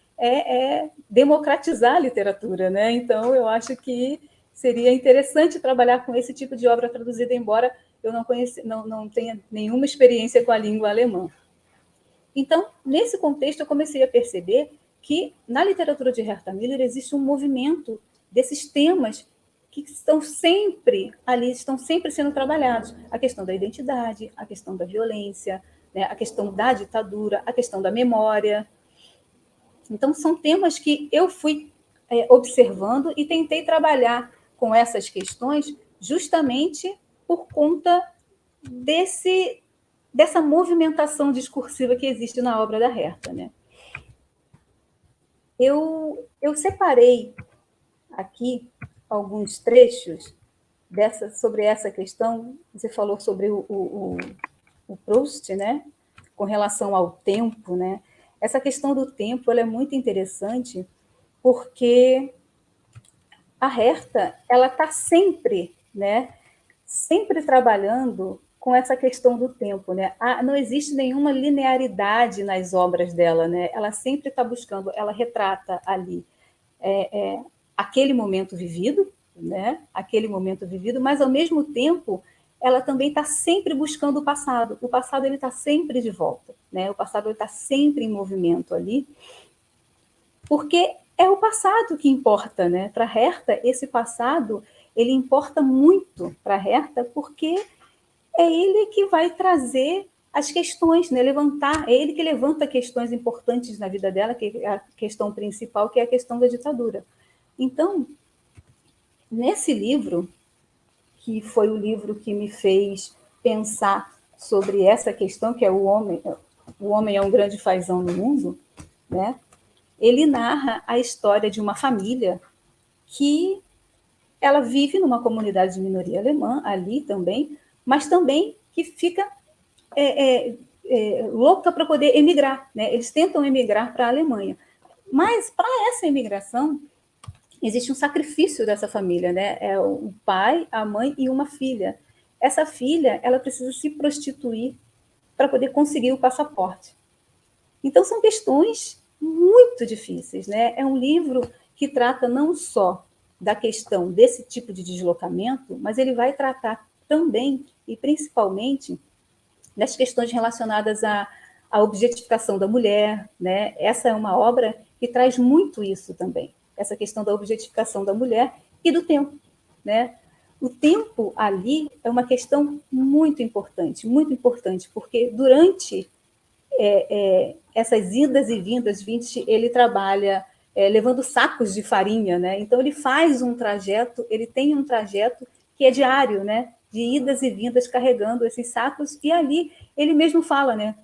democratizar a literatura, né? Então, eu acho que seria interessante trabalhar com esse tipo de obra traduzida, embora eu não tenha nenhuma experiência com a língua alemã. Então, nesse contexto, eu comecei a perceber que na literatura de Herta Miller existe um movimento desses temas que estão sempre ali, estão sempre sendo trabalhados. A questão da identidade, a questão da violência, né, a questão da ditadura, a questão da memória. Então, são temas que eu fui observando e tentei trabalhar com essas questões justamente por conta dessa movimentação discursiva que existe na obra da Herta, né? Eu separei aqui alguns trechos sobre essa questão. Você falou sobre o Proust, né? Com relação ao tempo, né? Essa questão do tempo ela é muito interessante porque a Herta ela está sempre, né? Sempre trabalhando com essa questão do tempo, né? Não existe nenhuma linearidade nas obras dela, né? Ela sempre está buscando, ela retrata ali aquele momento vivido, né? Aquele momento vivido, mas ao mesmo tempo ela também está sempre buscando o passado. O passado ele está sempre de volta, né? O passado está sempre em movimento ali, porque é o passado que importa, né? Para Herta, esse passado ele importa muito para Herta, porque é ele que vai trazer as questões, né? É ele que levanta questões importantes na vida dela, que é a questão principal, que é a questão da ditadura. Então, nesse livro, que foi o livro que me fez pensar sobre essa questão, que é o homem é um grande fazão no mundo, né? Ele narra a história de uma família que ela vive numa comunidade de minoria alemã, ali também, mas também que fica louca para poder emigrar, né? Eles tentam emigrar para a Alemanha. Mas, para essa imigração, existe um sacrifício dessa família, né? É o pai, a mãe e uma filha. Essa filha, ela precisa se prostituir para poder conseguir o passaporte. Então, são questões muito difíceis, né? É um livro que trata não só da questão desse tipo de deslocamento, mas ele vai tratar também, e principalmente, das questões relacionadas à objetificação da mulher, né? Essa é uma obra que traz muito isso também, essa questão da objetificação da mulher e do tempo, né? O tempo ali é uma questão muito importante, porque durante essas idas e vindas, ele trabalha levando sacos de farinha, né? Então ele faz um trajeto, ele tem um trajeto que é diário, né? De idas e vindas carregando esses sacos, e ali ele mesmo fala, né?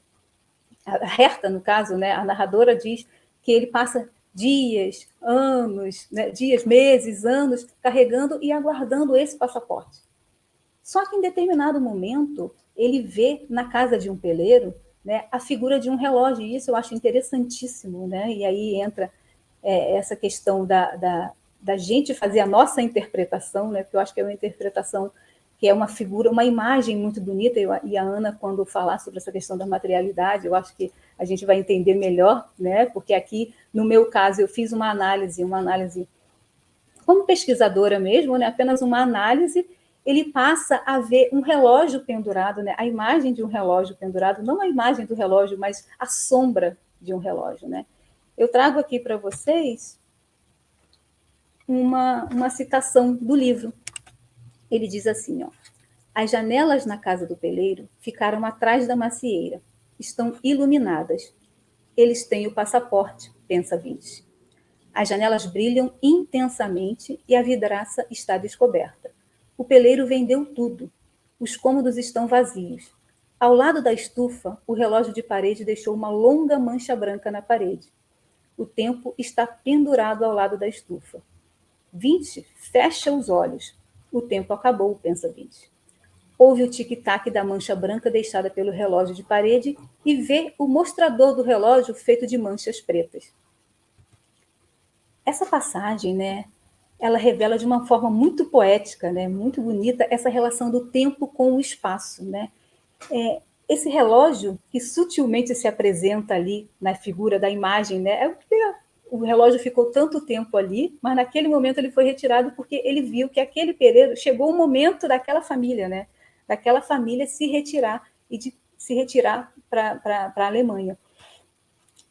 A Herta, no caso, né? A narradora diz que ele passa dias, anos, né? Dias, meses, anos, carregando e aguardando esse passaporte. Só que em determinado momento, ele vê na casa de um peleiro, né, a figura de um relógio, e isso eu acho interessantíssimo, né? E aí entra essa questão da gente fazer a nossa interpretação, né? Porque eu acho que é uma interpretação que é uma figura, uma imagem muito bonita, e a Ana, quando falar sobre essa questão da materialidade, eu acho que a gente vai entender melhor, né? Porque aqui, no meu caso, eu fiz uma análise como pesquisadora mesmo, né? Apenas uma análise. Ele passa a ver um relógio pendurado, né? A imagem de um relógio pendurado, não a imagem do relógio, mas a sombra de um relógio, né? eu trago aqui para vocês uma citação do livro. Ele diz assim, ó: as janelas na casa do peleiro ficaram atrás da macieira. Estão iluminadas. Eles têm o passaporte, pensa Vinci. As janelas brilham intensamente e a vidraça está descoberta. O peleiro vendeu tudo. Os cômodos estão vazios. Ao lado da estufa, o relógio de parede deixou uma longa mancha branca na parede. O tempo está pendurado ao lado da estufa. Vinci fecha os olhos. O tempo acabou, pensa Vinci. Ouve o tic-tac da mancha branca deixada pelo relógio de parede e vê o mostrador do relógio feito de manchas pretas. Essa passagem, né, ela revela de uma forma muito poética, né, muito bonita, essa relação do tempo com o espaço, né? Esse relógio que sutilmente se apresenta ali na figura da imagem, né, é porque o relógio ficou tanto tempo ali, mas naquele momento ele foi retirado porque ele viu que aquele período chegou o momento daquela família, né, daquela família se retirar e de se retirar para a Alemanha.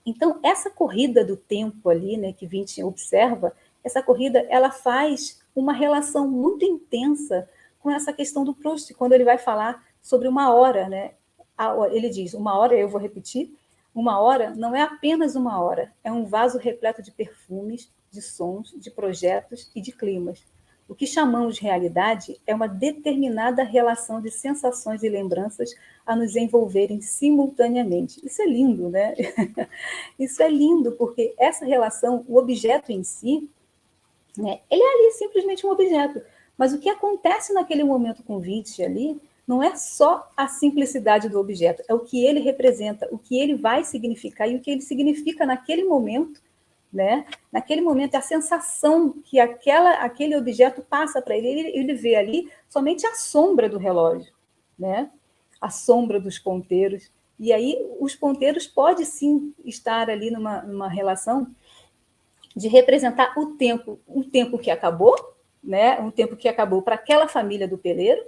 Então, essa corrida do tempo ali, né, que Vinci observa, essa corrida, ela faz uma relação muito intensa com essa questão do Proust, quando ele vai falar sobre uma hora, né? Ele diz, uma hora, eu vou repetir, uma hora não é apenas uma hora, é um vaso repleto de perfumes, de sons, de projetos e de climas. O que chamamos de realidade é uma determinada relação de sensações e lembranças a nos envolverem simultaneamente. Isso é lindo, né? Isso é lindo, porque essa relação, o objeto em si, né, ele é ali simplesmente um objeto. Mas o que acontece naquele momento com Vinci ali não é só a simplicidade do objeto, é o que ele representa, o que ele vai significar e o que ele significa naquele momento, né? Naquele momento, a sensação que aquele objeto passa para ele. Ele vê ali somente a sombra do relógio, né? A sombra dos ponteiros. E aí, os ponteiros podem sim estar ali numa relação de representar o tempo que acabou, né? Um tempo que acabou para aquela família do peleiro,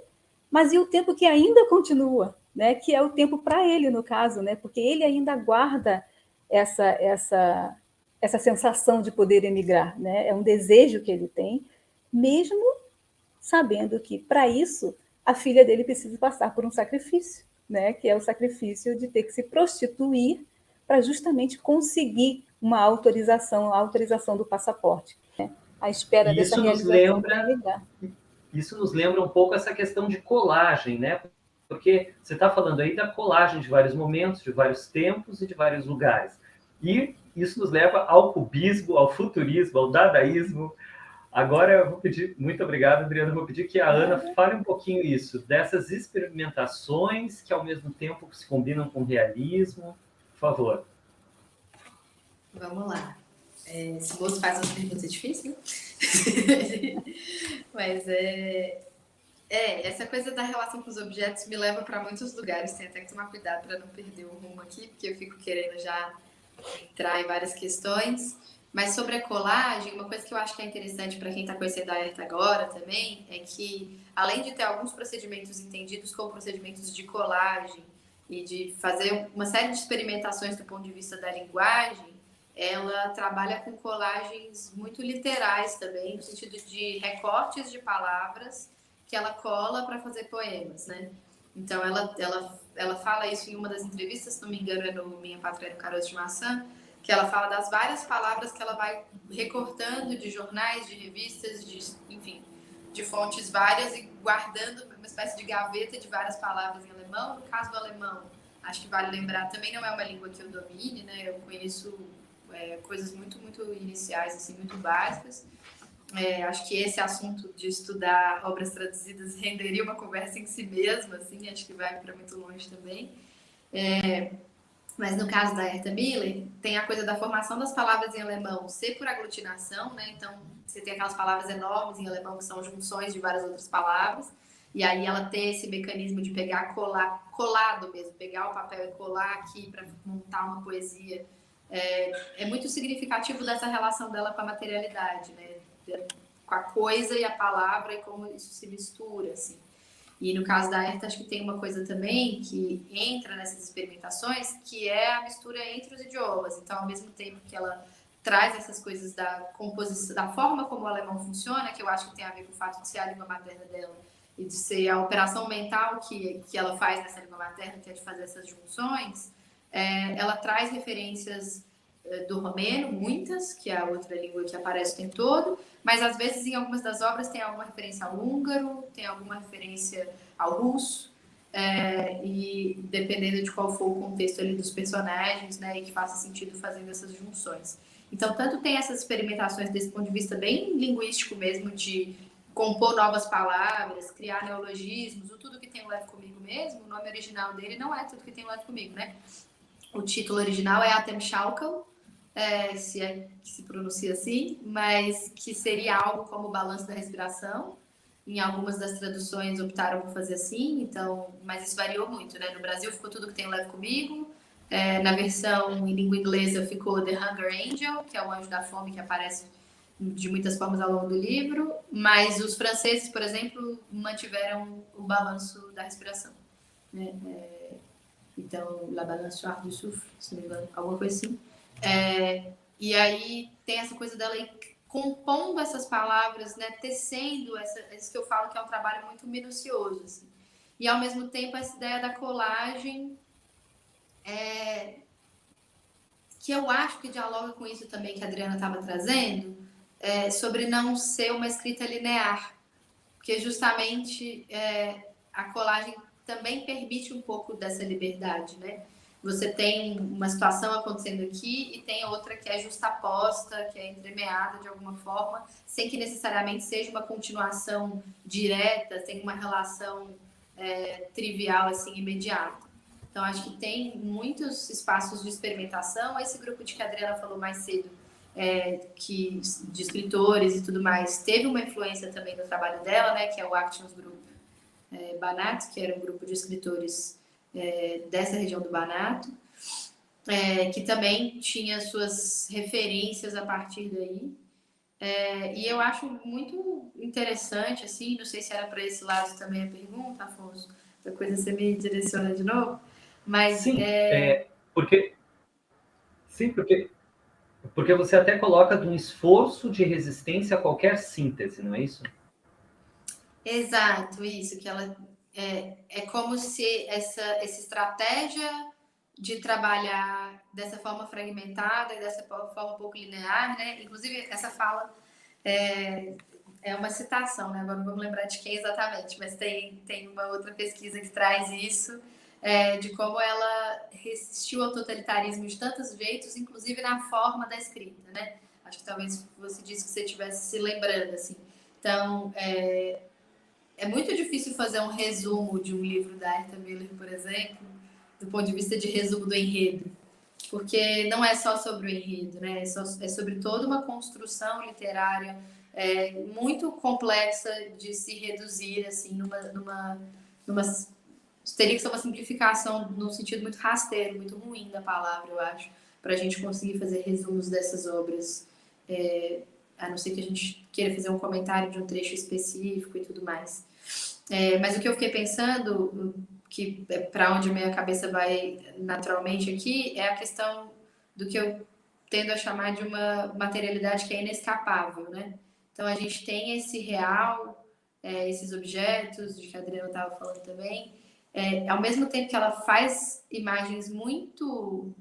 mas e o tempo que ainda continua, né? Que é o tempo para ele, no caso, né? Porque ele ainda guarda essa sensação de poder emigrar, né? É um desejo que ele tem, mesmo sabendo que, para isso, a filha dele precisa passar por um sacrifício, né? Que é o sacrifício de ter que se prostituir para justamente conseguir uma autorização, a autorização do passaporte, né? À espera dessa realização para emigrar. Isso nos lembra um pouco essa questão de colagem, né? Porque você está falando aí da colagem de vários momentos, de vários tempos e de vários lugares. E isso nos leva ao cubismo, ao futurismo, ao dadaísmo. Agora eu vou pedir, muito obrigado, Adriana, eu vou pedir que a Ana fale um pouquinho isso, dessas experimentações que ao mesmo tempo se combinam com realismo. Por favor. Vamos lá. Esse moço faz umas perguntas difíceis, né? Mas essa coisa da relação com os objetos me leva para muitos lugares. Tem até que tomar cuidado para não perder o rumo aqui, porque eu fico querendo já entrar em várias questões. Mas sobre a colagem, uma coisa que eu acho que é interessante para quem está conhecendo a Herta agora também é que, além de ter alguns procedimentos entendidos como procedimentos de colagem e de fazer uma série de experimentações do ponto de vista da linguagem, ela trabalha com colagens muito literais também, no sentido de recortes de palavras que ela cola para fazer poemas, né? Então, ela fala isso em uma das entrevistas, se não me engano, é no Minha Pátria no Caroço de Maçã, que ela fala das várias palavras que ela vai recortando de jornais, de revistas, enfim, de fontes várias e guardando uma espécie de gaveta de várias palavras em alemão. No caso do alemão, acho que vale lembrar, também não é uma língua que eu domine, né? Eu conheço coisas muito, muito iniciais, assim, muito básicas. Acho que esse assunto de estudar obras traduzidas renderia uma conversa em si mesma, assim, acho que vai para muito longe também. Mas no caso da Herta Miller, tem a coisa da formação das palavras em alemão ser por aglutinação, né? Então, você tem aquelas palavras enormes em alemão que são junções de várias outras palavras, e aí ela tem esse mecanismo de pegar, colado mesmo, pegar o papel e colar aqui para montar uma poesia. É muito significativo dessa relação dela com a materialidade, né? Com a coisa e a palavra e como isso se mistura, assim. E no caso da Herta, acho que tem uma coisa também que entra nessas experimentações, que é a mistura entre os idiomas. Então, ao mesmo tempo que ela traz essas coisas da composição, da forma como o alemão funciona, que eu acho que tem a ver com o fato de ser a língua materna dela e de ser a operação mental que ela faz nessa língua materna, que é de fazer essas junções, ela traz referências do romeno, muitas, que é a outra língua que aparece o tempo todo, mas às vezes em algumas das obras tem alguma referência ao húngaro, tem alguma referência ao russo, e dependendo de qual for o contexto ali dos personagens, né, e que faça sentido fazendo essas junções. Então, tanto tem essas experimentações desse ponto de vista bem linguístico mesmo, de compor novas palavras, criar neologismos, o Tudo Que Tem Leve Comigo mesmo, o nome original dele não é Tudo Que Tem Leve Comigo, né? O título original é Atem Schalkel, se é que se pronuncia assim, mas que seria algo como o balanço da respiração. Em algumas das traduções optaram por fazer assim, então, mas isso variou muito, né? No Brasil ficou Tudo Que Tem Leve Comigo, na versão em língua inglesa ficou The Hunger Angel, que é o anjo da fome que aparece de muitas formas ao longo do livro, mas os franceses, por exemplo, mantiveram o balanço da respiração, né? Então, La Balançoire du Souffle, se não me engano, alguma coisa assim. E aí tem essa coisa dela ir compondo essas palavras, né, tecendo isso que eu falo que é um trabalho muito minucioso, assim. E ao mesmo tempo essa ideia da colagem, que eu acho que dialoga com isso também que a Adriana estava trazendo, sobre não ser uma escrita linear, porque justamente a colagem também permite um pouco dessa liberdade, né? Você tem uma situação acontecendo aqui e tem outra que é justaposta, que é entremeada de alguma forma, sem que necessariamente seja uma continuação direta, sem uma relação trivial, assim, imediata. Então, acho que tem muitos espaços de experimentação. Esse grupo de que a Adriana falou mais cedo, de escritores e tudo mais, teve uma influência também no trabalho dela, né? Que é o Actions Group Banat, que era um grupo de escritores dessa região do Banato, que também tinha suas referências a partir daí. E eu acho muito interessante, assim, não sei se era para esse lado também a pergunta, Afonso, a coisa você me direciona de novo, mas... Sim, porque você até coloca de um esforço de resistência a qualquer síntese, não é isso? Exato, isso, que ela é como se essa estratégia de trabalhar dessa forma fragmentada e dessa forma um pouco linear, né? Inclusive, essa fala é uma citação, né? Agora não vou me lembrar de quem exatamente, mas tem uma outra pesquisa que traz isso, de como ela resistiu ao totalitarismo de tantos jeitos, inclusive na forma da escrita, né? Acho que talvez você disse que você estivesse se lembrando, assim. Então, é muito difícil fazer um resumo de um livro da Herta Miller, por exemplo, do ponto de vista de resumo do enredo, porque não é só sobre o enredo, né? É sobre toda uma construção literária muito complexa de se reduzir assim numa teria que ser uma simplificação num sentido muito rasteiro, muito ruim da palavra, eu acho, para a gente conseguir fazer resumos dessas obras, a não ser que a gente queira fazer um comentário de um trecho específico e tudo mais. Mas o que eu fiquei pensando, que é para onde minha cabeça vai naturalmente aqui, é a questão do que eu tendo a chamar de uma materialidade que é inescapável, né? Então a gente tem esse real, esses objetos, de que a Adriana estava falando também, ao mesmo tempo que ela faz imagens muito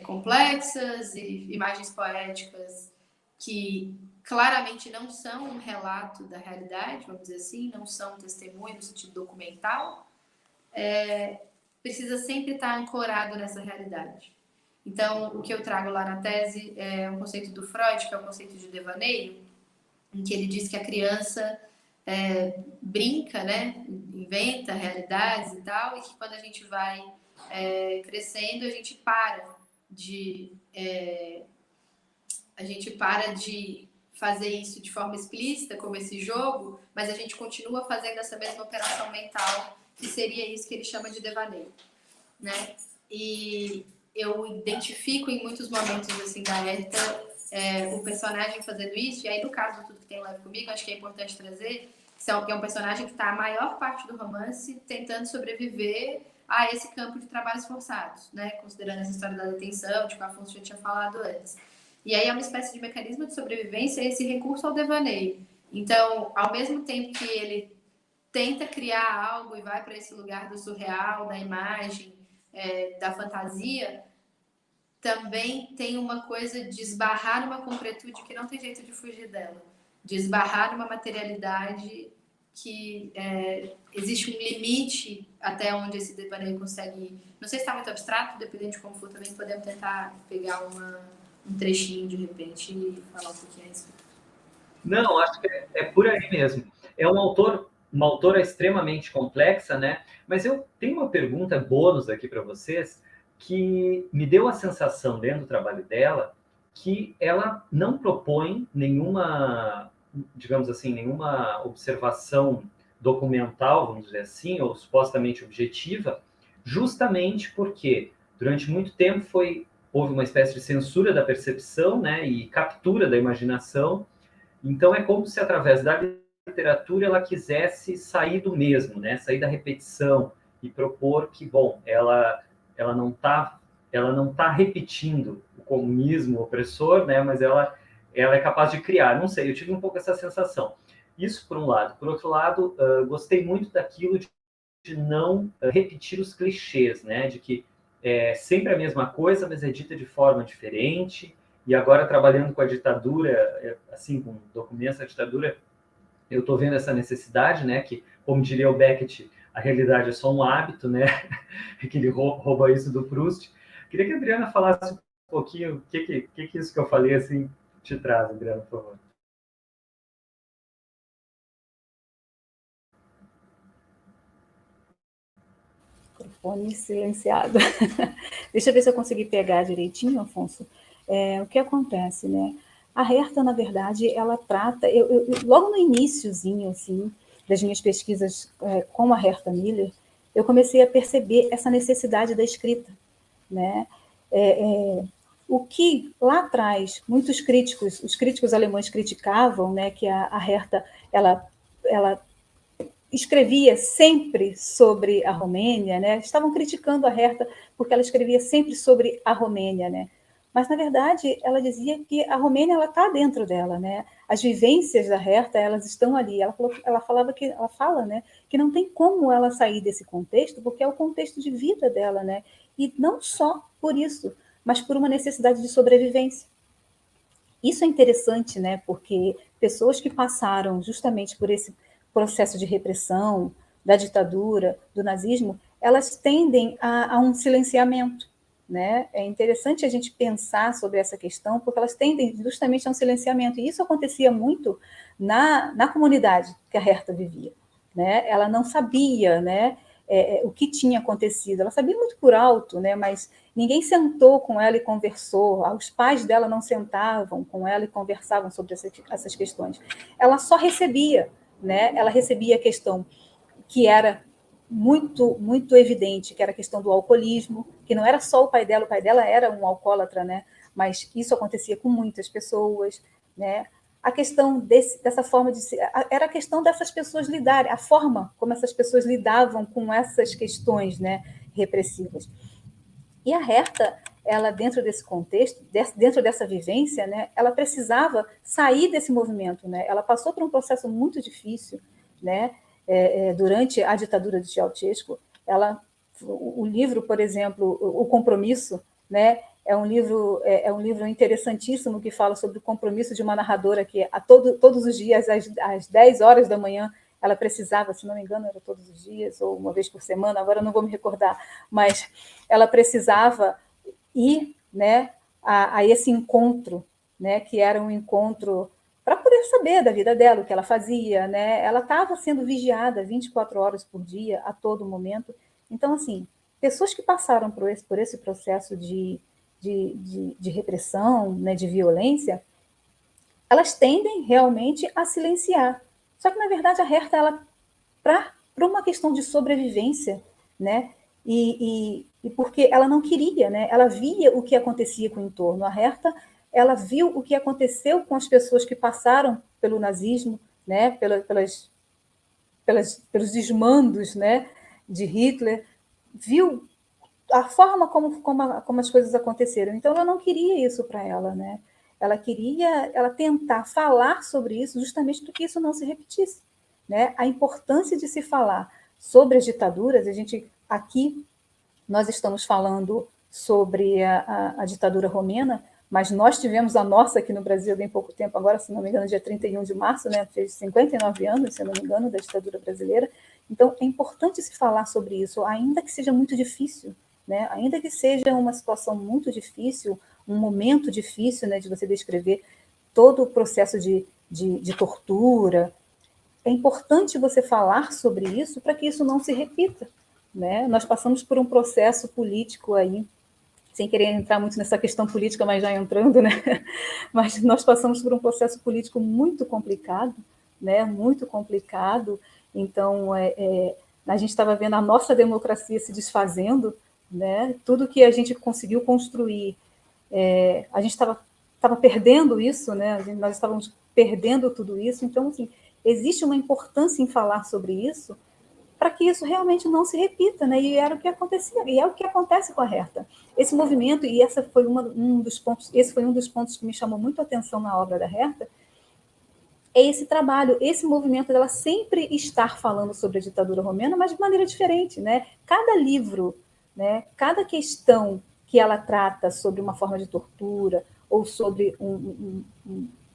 complexas e imagens poéticas que claramente não são um relato da realidade, vamos dizer assim, não são um testemunho no sentido documental, precisa sempre estar ancorado nessa realidade. Então, o que eu trago lá na tese é um conceito do Freud, que é o conceito de devaneio, em que ele diz que a criança brinca, né, inventa realidades e tal, e que quando a gente vai crescendo, a gente para de fazer isso de forma explícita, como esse jogo, mas a gente continua fazendo essa mesma operação mental, que seria isso que ele chama de devaneio, né? E eu identifico em muitos momentos assim da Herta o personagem fazendo isso, e aí no caso do Tudo Que Tem Leve Comigo, acho que é importante trazer, que é um personagem que está a maior parte do romance tentando sobreviver a esse campo de trabalhos forçados, né? Considerando essa história da detenção, de que o Afonso já tinha falado antes. E aí é uma espécie de mecanismo de sobrevivência esse recurso ao devaneio. Então, ao mesmo tempo que ele tenta criar algo e vai para esse lugar do surreal, da imagem, da fantasia, também tem uma coisa de esbarrar numa concretude que não tem jeito de fugir dela, de esbarrar numa materialidade que existe um limite até onde esse devaneio consegue ir. Não sei se está muito abstrato, dependendo de como for, também podemos tentar pegar um trechinho de repente e falar um pouquinho a respeito. Não, acho que é por aí mesmo. É uma autora extremamente complexa, né? Mas eu tenho uma pergunta bônus aqui para vocês, que me deu a sensação, lendo o trabalho dela, que ela não propõe nenhuma, digamos assim, nenhuma observação documental, vamos dizer assim, ou supostamente objetiva, justamente porque durante muito tempo houve uma espécie de censura da percepção, né, e captura da imaginação. Então é como se através da literatura ela quisesse sair do mesmo, né? Sair da repetição e propor que, bom, ela não tá repetindo o comunismo opressor, né? Mas ela é capaz de criar. Não sei, eu tive um pouco essa sensação. Isso por um lado. Por outro lado, gostei muito daquilo de não repetir os clichês, né? De que é sempre a mesma coisa, mas é dita de forma diferente. E agora, trabalhando com a ditadura, assim, com documentos da ditadura, eu estou vendo essa necessidade, né? Que, como diria o Beckett, a realidade é só um hábito, né? Que ele rouba isso do Proust. Queria que a Adriana falasse um pouquinho o que isso que eu falei assim te traz, Adriana, por favor. Microfone silenciado. Deixa eu ver se eu consegui pegar direitinho, Afonso. O que acontece, né? A Herta, na verdade, ela trata... logo no iniciozinho, assim, das minhas pesquisas com a Herta Miller, eu comecei a perceber essa necessidade da escrita, né? O que lá atrás muitos críticos, os críticos alemães criticavam, né, que a Herta ela escrevia sempre sobre a Romênia, né? Estavam criticando a Herta porque ela escrevia sempre sobre a Romênia, né? Mas na verdade ela dizia que a Romênia ela está dentro dela, né? As vivências da Herta elas estão ali. Ela fala, né, que não tem como ela sair desse contexto porque é o contexto de vida dela, né? E não só por isso, mas por uma necessidade de sobrevivência. Isso é interessante, né? Porque pessoas que passaram justamente por esse processo de repressão, da ditadura, do nazismo, elas tendem a um silenciamento, né? É interessante a gente pensar sobre essa questão, porque elas tendem justamente a um silenciamento, e isso acontecia muito na comunidade que a Herta vivia, né? Ela não sabia, né, o que tinha acontecido, ela sabia muito por alto, né, mas ninguém sentou com ela e conversou, os pais dela não sentavam com ela e conversavam sobre essas questões. Ela só recebia, né? Ela recebia a questão que era muito, muito evidente, que era a questão do alcoolismo, que não era só o pai dela era um alcoólatra, né? Mas isso acontecia com muitas pessoas, né? A questão dessa forma de era a questão dessas pessoas lidarem, a forma como essas pessoas lidavam com essas questões, né, repressivas. E a Herta, ela dentro desse contexto, dentro dessa vivência, né, ela precisava sair desse movimento, né? Ela passou por um processo muito difícil, né? Durante a ditadura de Ceausescu, o livro, por exemplo, O Compromisso, né, é um livro interessantíssimo que fala sobre o compromisso de uma narradora que todos os dias, às 10 horas da manhã, ela precisava, se não me engano, era todos os dias, ou uma vez por semana, agora eu não vou me recordar, mas ela precisava ir, né, a esse encontro, né, que era um encontro para poder saber da vida dela, o que ela fazia, né? Ela estava sendo vigiada 24 horas por dia, a todo momento. Então, assim, pessoas que passaram por esse processo de repressão, né, de violência, elas tendem realmente a silenciar. Só que, na verdade, a Herta, ela, para uma questão de sobrevivência, né, e porque ela não queria, né, ela via o que acontecia com o entorno. A Herta, ela viu o que aconteceu com as pessoas que passaram pelo nazismo, né, pelos desmandos, né, de Hitler, viu a forma como as coisas aconteceram. Então, eu não queria isso para ela, né? Ela tentar falar sobre isso justamente para que isso não se repetisse, né? A importância de se falar sobre as ditaduras, aqui nós estamos falando sobre a ditadura romena, mas nós tivemos a nossa aqui no Brasil há bem pouco tempo, agora, se não me engano, dia 31 de março, né? Fez 59 anos, se não me engano, da ditadura brasileira. Então, é importante se falar sobre isso, ainda que seja muito difícil, né? Ainda que seja uma situação muito difícil, um momento difícil, né, de você descrever todo o processo de tortura. É importante você falar sobre isso para que isso não se repita, né? Nós passamos por um processo político aí, sem querer entrar muito nessa questão política, mas já entrando, né? Mas nós passamos por um processo político muito complicado, né? Muito complicado. Então, a gente estava vendo a nossa democracia se desfazendo, né? Tudo que a gente conseguiu construir, a gente estava perdendo isso, né? Nós estávamos perdendo tudo isso. Então, assim, existe uma importância em falar sobre isso para que isso realmente não se repita, né? E era o que acontecia, e é o que acontece com a Herta. Esse movimento, e esse foi um dos pontos que me chamou muito a atenção na obra da Herta, é esse trabalho, esse movimento dela sempre estar falando sobre a ditadura romena, mas de maneira diferente, né? Cada livro, né? Cada questão que ela trata sobre uma forma de tortura ou sobre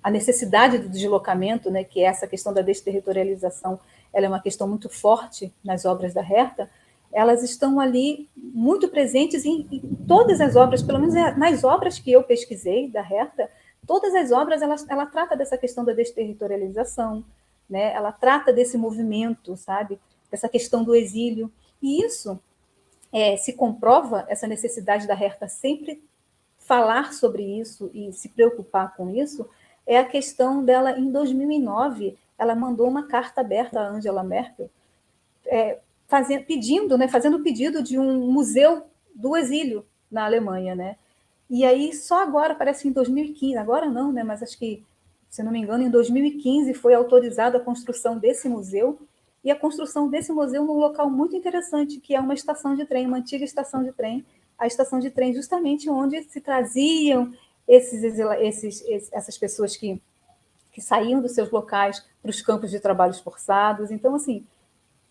a necessidade do deslocamento, né? Que é essa questão da desterritorialização, ela é uma questão muito forte nas obras da Herta. Elas estão ali muito presentes em todas as obras, pelo menos nas obras que eu pesquisei da Herta. Todas as obras, ela trata dessa questão da desterritorialização, né? Ela trata desse movimento, sabe? Dessa questão do exílio. E isso se comprova, essa necessidade da Herta sempre falar sobre isso e se preocupar com isso, é a questão dela, em 2009, ela mandou uma carta aberta à Angela Merkel, fazendo o pedido de um museu do exílio na Alemanha, né? E aí, só agora, parece que em 2015, agora não, né? Mas acho que, se não me engano, em 2015 foi autorizada a construção desse museu, e a construção desse museu num local muito interessante, que é uma estação de trem, uma antiga estação de trem, a estação de trem justamente onde se traziam essas pessoas que saíam dos seus locais para os campos de trabalhos forçados. Então, assim,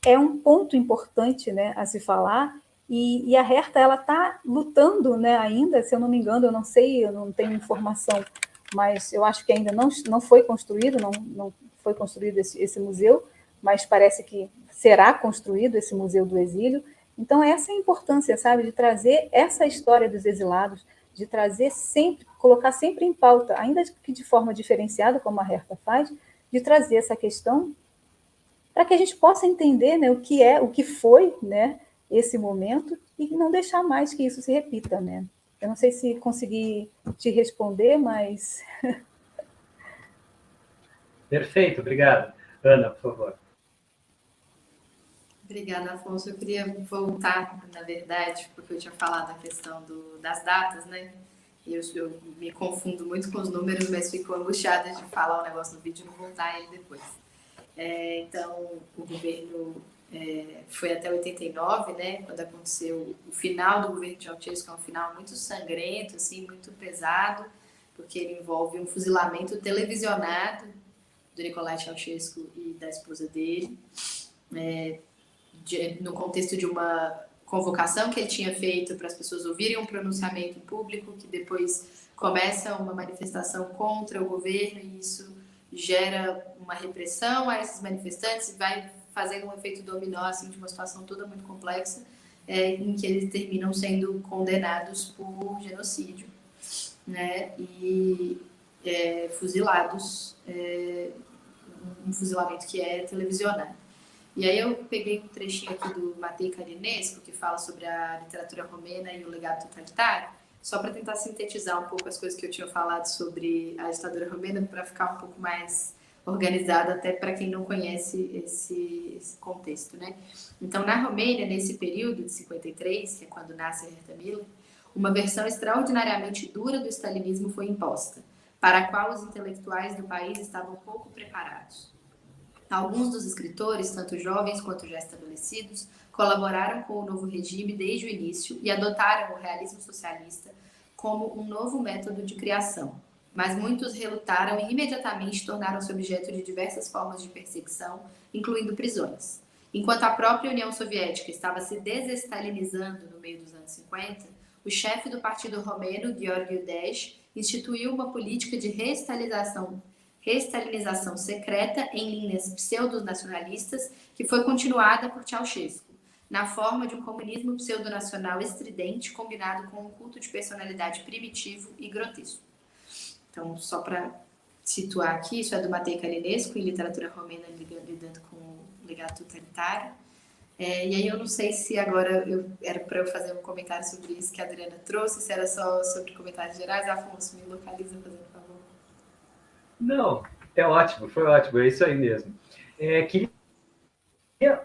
é um ponto importante, né, a se falar. E a Herta, ela está lutando, né, ainda, se eu não me engano, eu não sei, eu não tenho informação, mas eu acho que ainda não foi construído, não foi construído esse museu, mas parece que será construído esse Museu do Exílio. Então, essa é a importância, sabe, de trazer essa história dos exilados, de trazer sempre, colocar sempre em pauta, ainda que de forma diferenciada, como a Herta faz, de trazer essa questão para que a gente possa entender, né, o que foi, né, esse momento e não deixar mais que isso se repita, né? Eu não sei se consegui te responder, mas... Perfeito, obrigado. Ana, por favor. Obrigada, Afonso. Eu queria voltar, na verdade, porque eu tinha falado a questão das datas, né? Eu me confundo muito com os números, mas fico angustiada de falar o negócio no vídeo e não voltar a ele depois. Então, o governo foi até 89, né? Quando aconteceu o final do governo de Ceausescu, é um final muito sangrento, assim, muito pesado, porque ele envolve um fuzilamento televisionado do Nicolae Ceausescu e da esposa dele, no contexto de uma convocação que ele tinha feito para as pessoas ouvirem um pronunciamento público, que depois começa uma manifestação contra o governo, e isso gera uma repressão a esses manifestantes, vai fazendo um efeito dominó, assim, de uma situação toda muito complexa, em que eles terminam sendo condenados por genocídio, né? E fuzilados, um fuzilamento que é televisionado. E aí eu peguei um trechinho aqui do Matei Carinescu, que fala sobre a literatura romena e o legado totalitário, só para tentar sintetizar um pouco as coisas que eu tinha falado sobre a ditadura romena, para ficar um pouco mais organizado, até para quem não conhece esse contexto, né? Então, na Romênia, nesse período de 53, que é quando nasce a Herta Miller, uma versão extraordinariamente dura do stalinismo foi imposta, para a qual os intelectuais do país estavam pouco preparados. Alguns dos escritores, tanto jovens quanto já estabelecidos, colaboraram com o novo regime desde o início e adotaram o realismo socialista como um novo método de criação. Mas muitos relutaram e imediatamente tornaram-se objeto de diversas formas de perseguição, incluindo prisões. Enquanto a própria União Soviética estava se desestalinizando no meio dos anos 50, o chefe do partido romeno, Gheorghe Udeh, instituiu uma política de reestalinização secreta em linhas pseudo-nacionalistas que foi continuada por Ceausescu, na forma de um comunismo pseudo-nacional estridente combinado com um culto de personalidade primitivo e grotesco. Então, só para situar aqui, isso é do Matei Carinescu, em literatura romena lidando com o legado totalitário. E aí eu não sei se agora era para eu fazer um comentário sobre isso que a Adriana trouxe, se era só sobre comentários gerais. Afonso, me localiza, fazendo favor. Não, é ótimo, foi ótimo, é isso aí mesmo. Queria,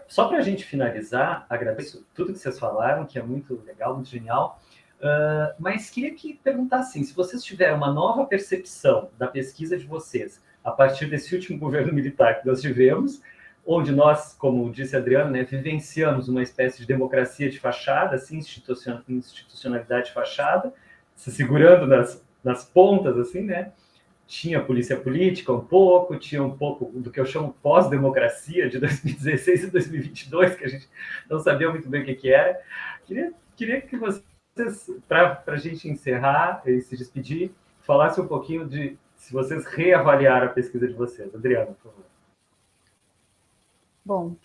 só para a gente finalizar, agradeço tudo que vocês falaram, que é muito legal, muito genial, mas queria perguntar assim, se vocês tiverem uma nova percepção da pesquisa de vocês, a partir desse último governo militar que nós tivemos, onde nós, como disse a Adriana, né, vivenciamos uma espécie de democracia de fachada, assim, institucionalidade de fachada, se segurando nas pontas, assim, né? Tinha polícia política tinha um pouco do que eu chamo pós-democracia de 2016 e 2022, que a gente não sabia muito bem o que era. Queria que vocês, para a gente encerrar e se despedir, falassem um pouquinho de se vocês reavaliaram a pesquisa de vocês. Adriana, por favor. Bom,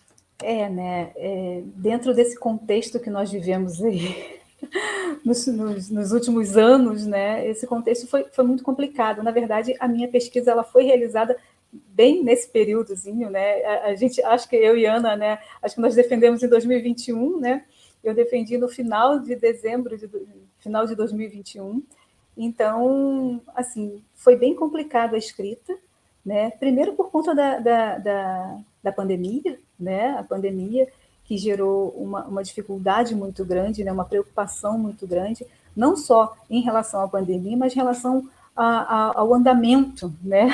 dentro desse contexto que nós vivemos aí, nos últimos anos, né, esse contexto foi muito complicado. Na verdade, a minha pesquisa ela foi realizada bem nesse períodozinho, né? A gente, acho que eu e Ana, né, acho que nós defendemos em 2021, né? Eu defendi no final de dezembro, final de 2021. Então, assim, foi bem complicada a escrita, né? Primeiro por conta da pandemia, né? A pandemia que gerou uma dificuldade muito grande, né? Uma preocupação muito grande, não só em relação à pandemia, mas em relação ao andamento, né?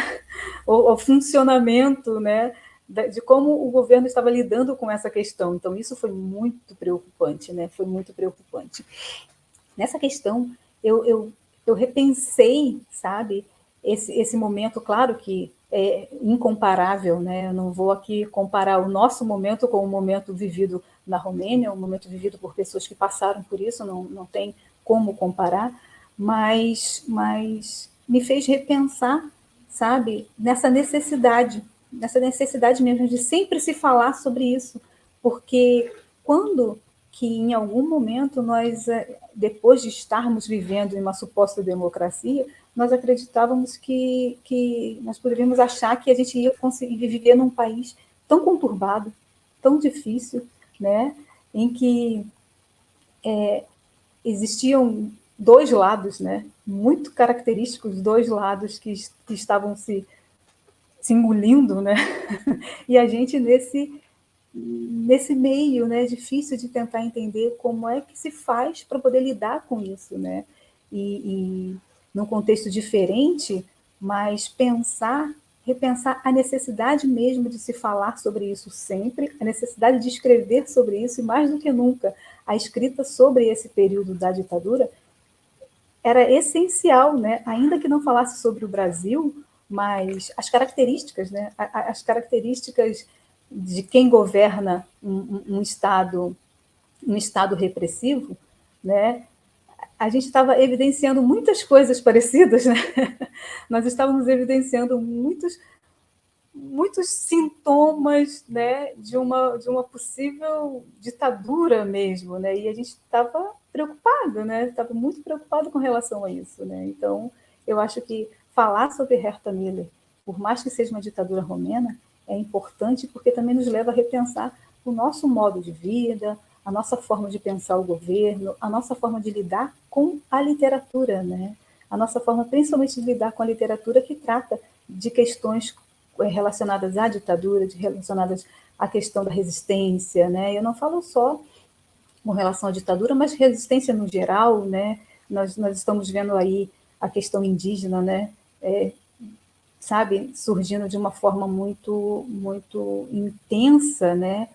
ao funcionamento, né? De como o governo estava lidando com essa questão. Então, isso foi muito preocupante, né? Foi muito preocupante. Nessa questão, eu repensei, sabe, esse momento, claro que é incomparável, né? Eu não vou aqui comparar o nosso momento com o momento vivido na Romênia, o momento vivido por pessoas que passaram por isso, não tem como comparar, mas me fez repensar, sabe, nessa necessidade mesmo de sempre se falar sobre isso, porque quando que em algum momento nós, depois de estarmos vivendo em uma suposta democracia, nós acreditávamos que nós poderíamos achar que a gente ia conseguir viver num país tão conturbado, tão difícil, né, em que existiam dois lados, né, muito característicos, dois lados que estavam se engolindo, né, e a gente nesse meio, né, difícil de tentar entender como é que se faz para poder lidar com isso, né, e num contexto diferente, mas repensar a necessidade mesmo de se falar sobre isso sempre, a necessidade de escrever sobre isso, e mais do que nunca, a escrita sobre esse período da ditadura era essencial, né, ainda que não falasse sobre o Brasil, mas as características, né, as características de quem governa um estado repressivo, né, a gente estava evidenciando muitas coisas parecidas, né? Nós estávamos evidenciando muitos sintomas, né, de uma possível ditadura mesmo, né? E a gente estava preocupado, né? Estava muito preocupado com relação a isso, né? Então, eu acho que falar sobre Herta Miller, por mais que seja uma ditadura romena, é importante porque também nos leva a repensar o nosso modo de vida, a nossa forma de pensar o governo, a nossa forma de lidar com a literatura, né? A nossa forma, principalmente, de lidar com a literatura que trata de questões relacionadas à ditadura, relacionadas à questão da resistência, né? Eu não falo só com relação à ditadura, mas resistência no geral, né? Nós estamos vendo aí a questão indígena, né? sabe, surgindo de uma forma muito, muito intensa, né?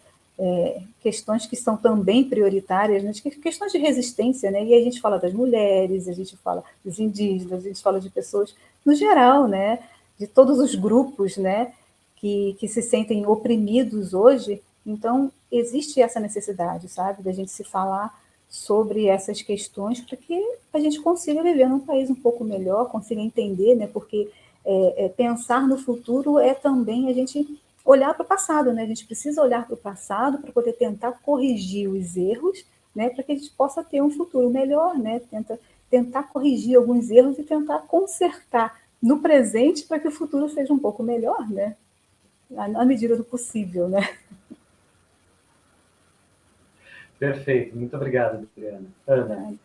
Questões que são também prioritárias, né? Questões de resistência, né? E aí a gente fala das mulheres, a gente fala dos indígenas, a gente fala de pessoas no geral, né? De todos os grupos, né? Que se sentem oprimidos hoje. Então, existe essa necessidade, sabe, da gente se falar sobre essas questões para que a gente consiga viver num país um pouco melhor, consiga entender, né? Porque pensar no futuro é também a gente olhar para o passado, né? A gente precisa olhar para o passado para poder tentar corrigir os erros, né? Para que a gente possa ter um futuro melhor, né? Tentar corrigir alguns erros e tentar consertar no presente para que o futuro seja um pouco melhor, né? Na medida do possível, né? Perfeito, muito obrigado, Adriana. Ana.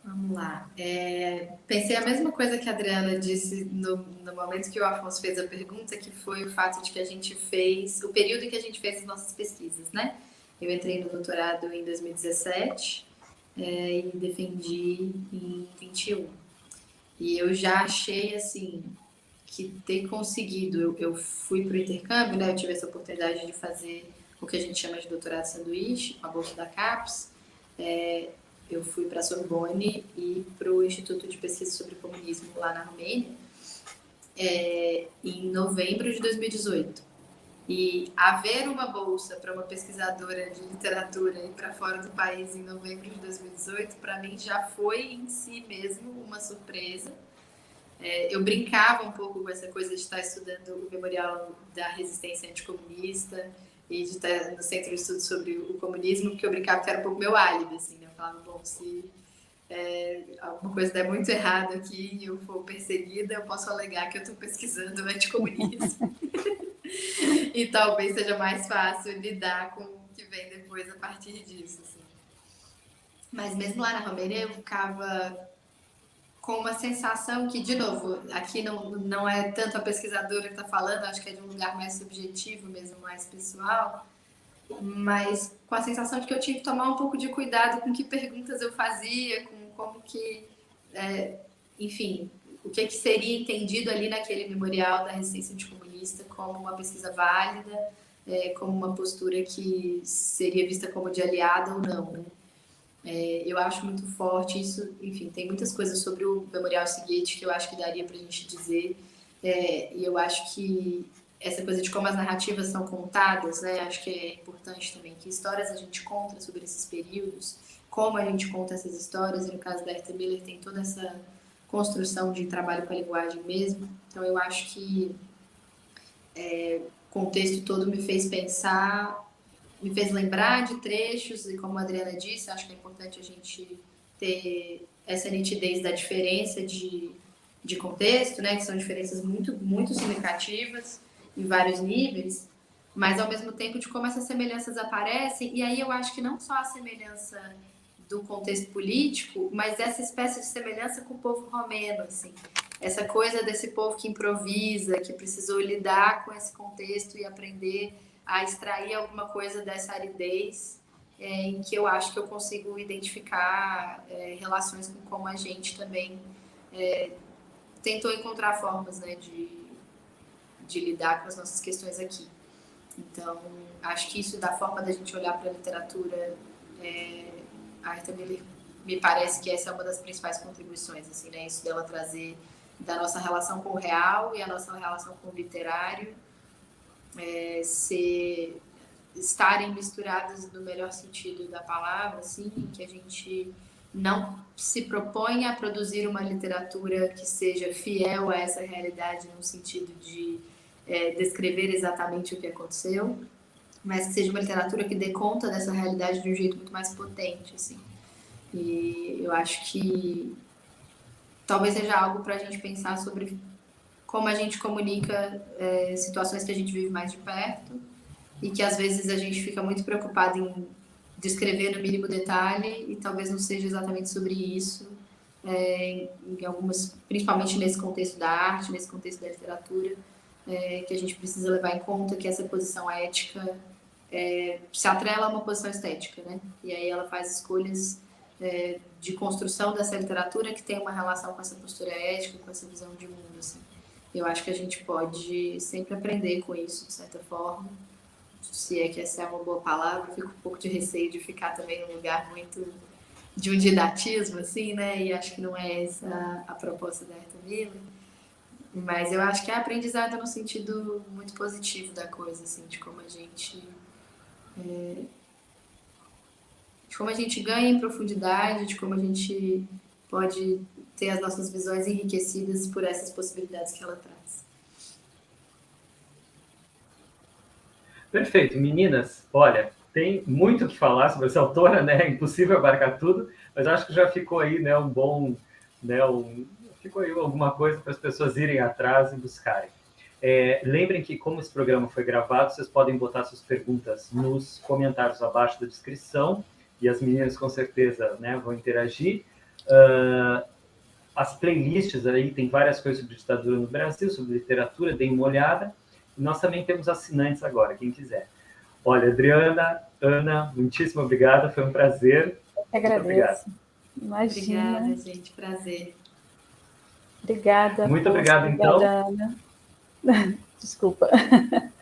Vamos lá. Pensei a mesma coisa que a Adriana disse no momento que o Afonso fez a pergunta, que foi o fato de que a gente fez, o período em que a gente fez as nossas pesquisas, né? Eu entrei no doutorado em 2017 e defendi em 21. E eu já achei, assim, que ter conseguido, eu fui para o intercâmbio, né? Eu tive essa oportunidade de fazer o que a gente chama de doutorado sanduíche, com a bolsa da CAPES. Eu fui para a Sorbonne e para o Instituto de Pesquisa sobre Comunismo lá na Romênia em novembro de 2018. E haver uma bolsa para uma pesquisadora de literatura ir para fora do país em novembro de 2018, para mim já foi em si mesmo uma surpresa. Eu brincava um pouco com essa coisa de estar estudando o Memorial da Resistência Anticomunista e de estar no Centro de Estudos sobre o Comunismo, porque eu brincava que era um pouco meu álibi, assim, né? Eu falava, bom, se alguma coisa der muito errado aqui e eu for perseguida, eu posso alegar que eu estou pesquisando anticomunismo. E talvez seja mais fácil lidar com o que vem depois a partir disso, assim. Mas mesmo lá na Romênia, eu ficava com uma sensação que, de novo, aqui não é tanto a pesquisadora que está falando, acho que é de um lugar mais subjetivo mesmo, mais pessoal, mas com a sensação de que eu tinha que tomar um pouco de cuidado com que perguntas eu fazia, com como que, enfim, o que seria entendido ali naquele memorial da resistência anticomunista como uma pesquisa válida, como uma postura que seria vista como de aliada ou não, né? Eu acho muito forte isso, enfim, tem muitas coisas sobre o Memorial Seguinte que eu acho que daria para a gente dizer, e eu acho que essa coisa de como as narrativas são contadas, né, acho que é importante também, que histórias a gente conta sobre esses períodos, como a gente conta essas histórias, e no caso da Herta Miller tem toda essa construção de trabalho com a linguagem mesmo, então eu acho que o contexto todo me fez pensar, me fez lembrar de trechos, e como a Adriana disse, acho que é importante a gente ter essa nitidez da diferença de contexto, né, que são diferenças muito, muito significativas em vários níveis, mas ao mesmo tempo de como essas semelhanças aparecem, e aí eu acho que não só a semelhança do contexto político, mas essa espécie de semelhança com o povo romeno, assim, essa coisa desse povo que improvisa, que precisou lidar com esse contexto e aprender a extrair alguma coisa dessa aridez, em que eu acho que eu consigo identificar relações com como a gente também tentou encontrar formas, né, de lidar com as nossas questões aqui. Então, acho que isso da forma da gente olhar para a literatura, a Herta Miller, me parece que essa é uma das principais contribuições, assim, né, isso dela trazer da nossa relação com o real e a nossa relação com o literário, estarem misturadas no melhor sentido da palavra, assim, que a gente não se propõe a produzir uma literatura que seja fiel a essa realidade no sentido de descrever exatamente o que aconteceu, mas que seja uma literatura que dê conta dessa realidade de um jeito muito mais potente, assim. E eu acho que talvez seja algo para a gente pensar sobre como a gente comunica situações que a gente vive mais de perto e que às vezes a gente fica muito preocupado em descrever no mínimo detalhe e talvez não seja exatamente sobre isso, em algumas, principalmente nesse contexto da arte, nesse contexto da literatura, que a gente precisa levar em conta que essa posição ética se atrela a uma posição estética, né? E aí ela faz escolhas de construção dessa literatura que tem uma relação com essa postura ética, com essa visão de mundo, assim. eu acho que a gente pode sempre aprender com isso, de certa forma. Se é que essa é uma boa palavra, fico um pouco de receio de ficar também num lugar muito de um didatismo, assim, né? E acho que não é essa a proposta da Herta Miller. Mas eu acho que é aprendizado no sentido muito positivo da coisa, assim, de como a gente ganha em profundidade, de como a gente pode ter as nossas visões enriquecidas por essas possibilidades que ela traz. Perfeito. Meninas, olha, tem muito o que falar sobre essa autora, né? É impossível abarcar tudo, mas acho que já ficou aí, né, um bom, né, ficou aí alguma coisa para as pessoas irem atrás e buscarem. Lembrem que, como esse programa foi gravado, vocês podem botar suas perguntas nos comentários abaixo da descrição, e as meninas, com certeza, né, vão interagir. As playlists aí, tem várias coisas sobre ditadura no Brasil, sobre literatura, deem uma olhada. E nós também temos assinantes agora, quem quiser. Olha, Adriana, Ana, muitíssimo obrigada, foi um prazer. Eu que agradeço. Imagina. Obrigada, gente, prazer. Obrigada. Muito obrigado, então. Ana. Desculpa.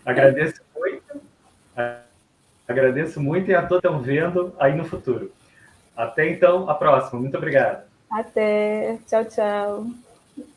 Agradeço muito e a todos estão vendo aí no futuro. Até então, a próxima. Muito obrigado. Até. Tchau, tchau.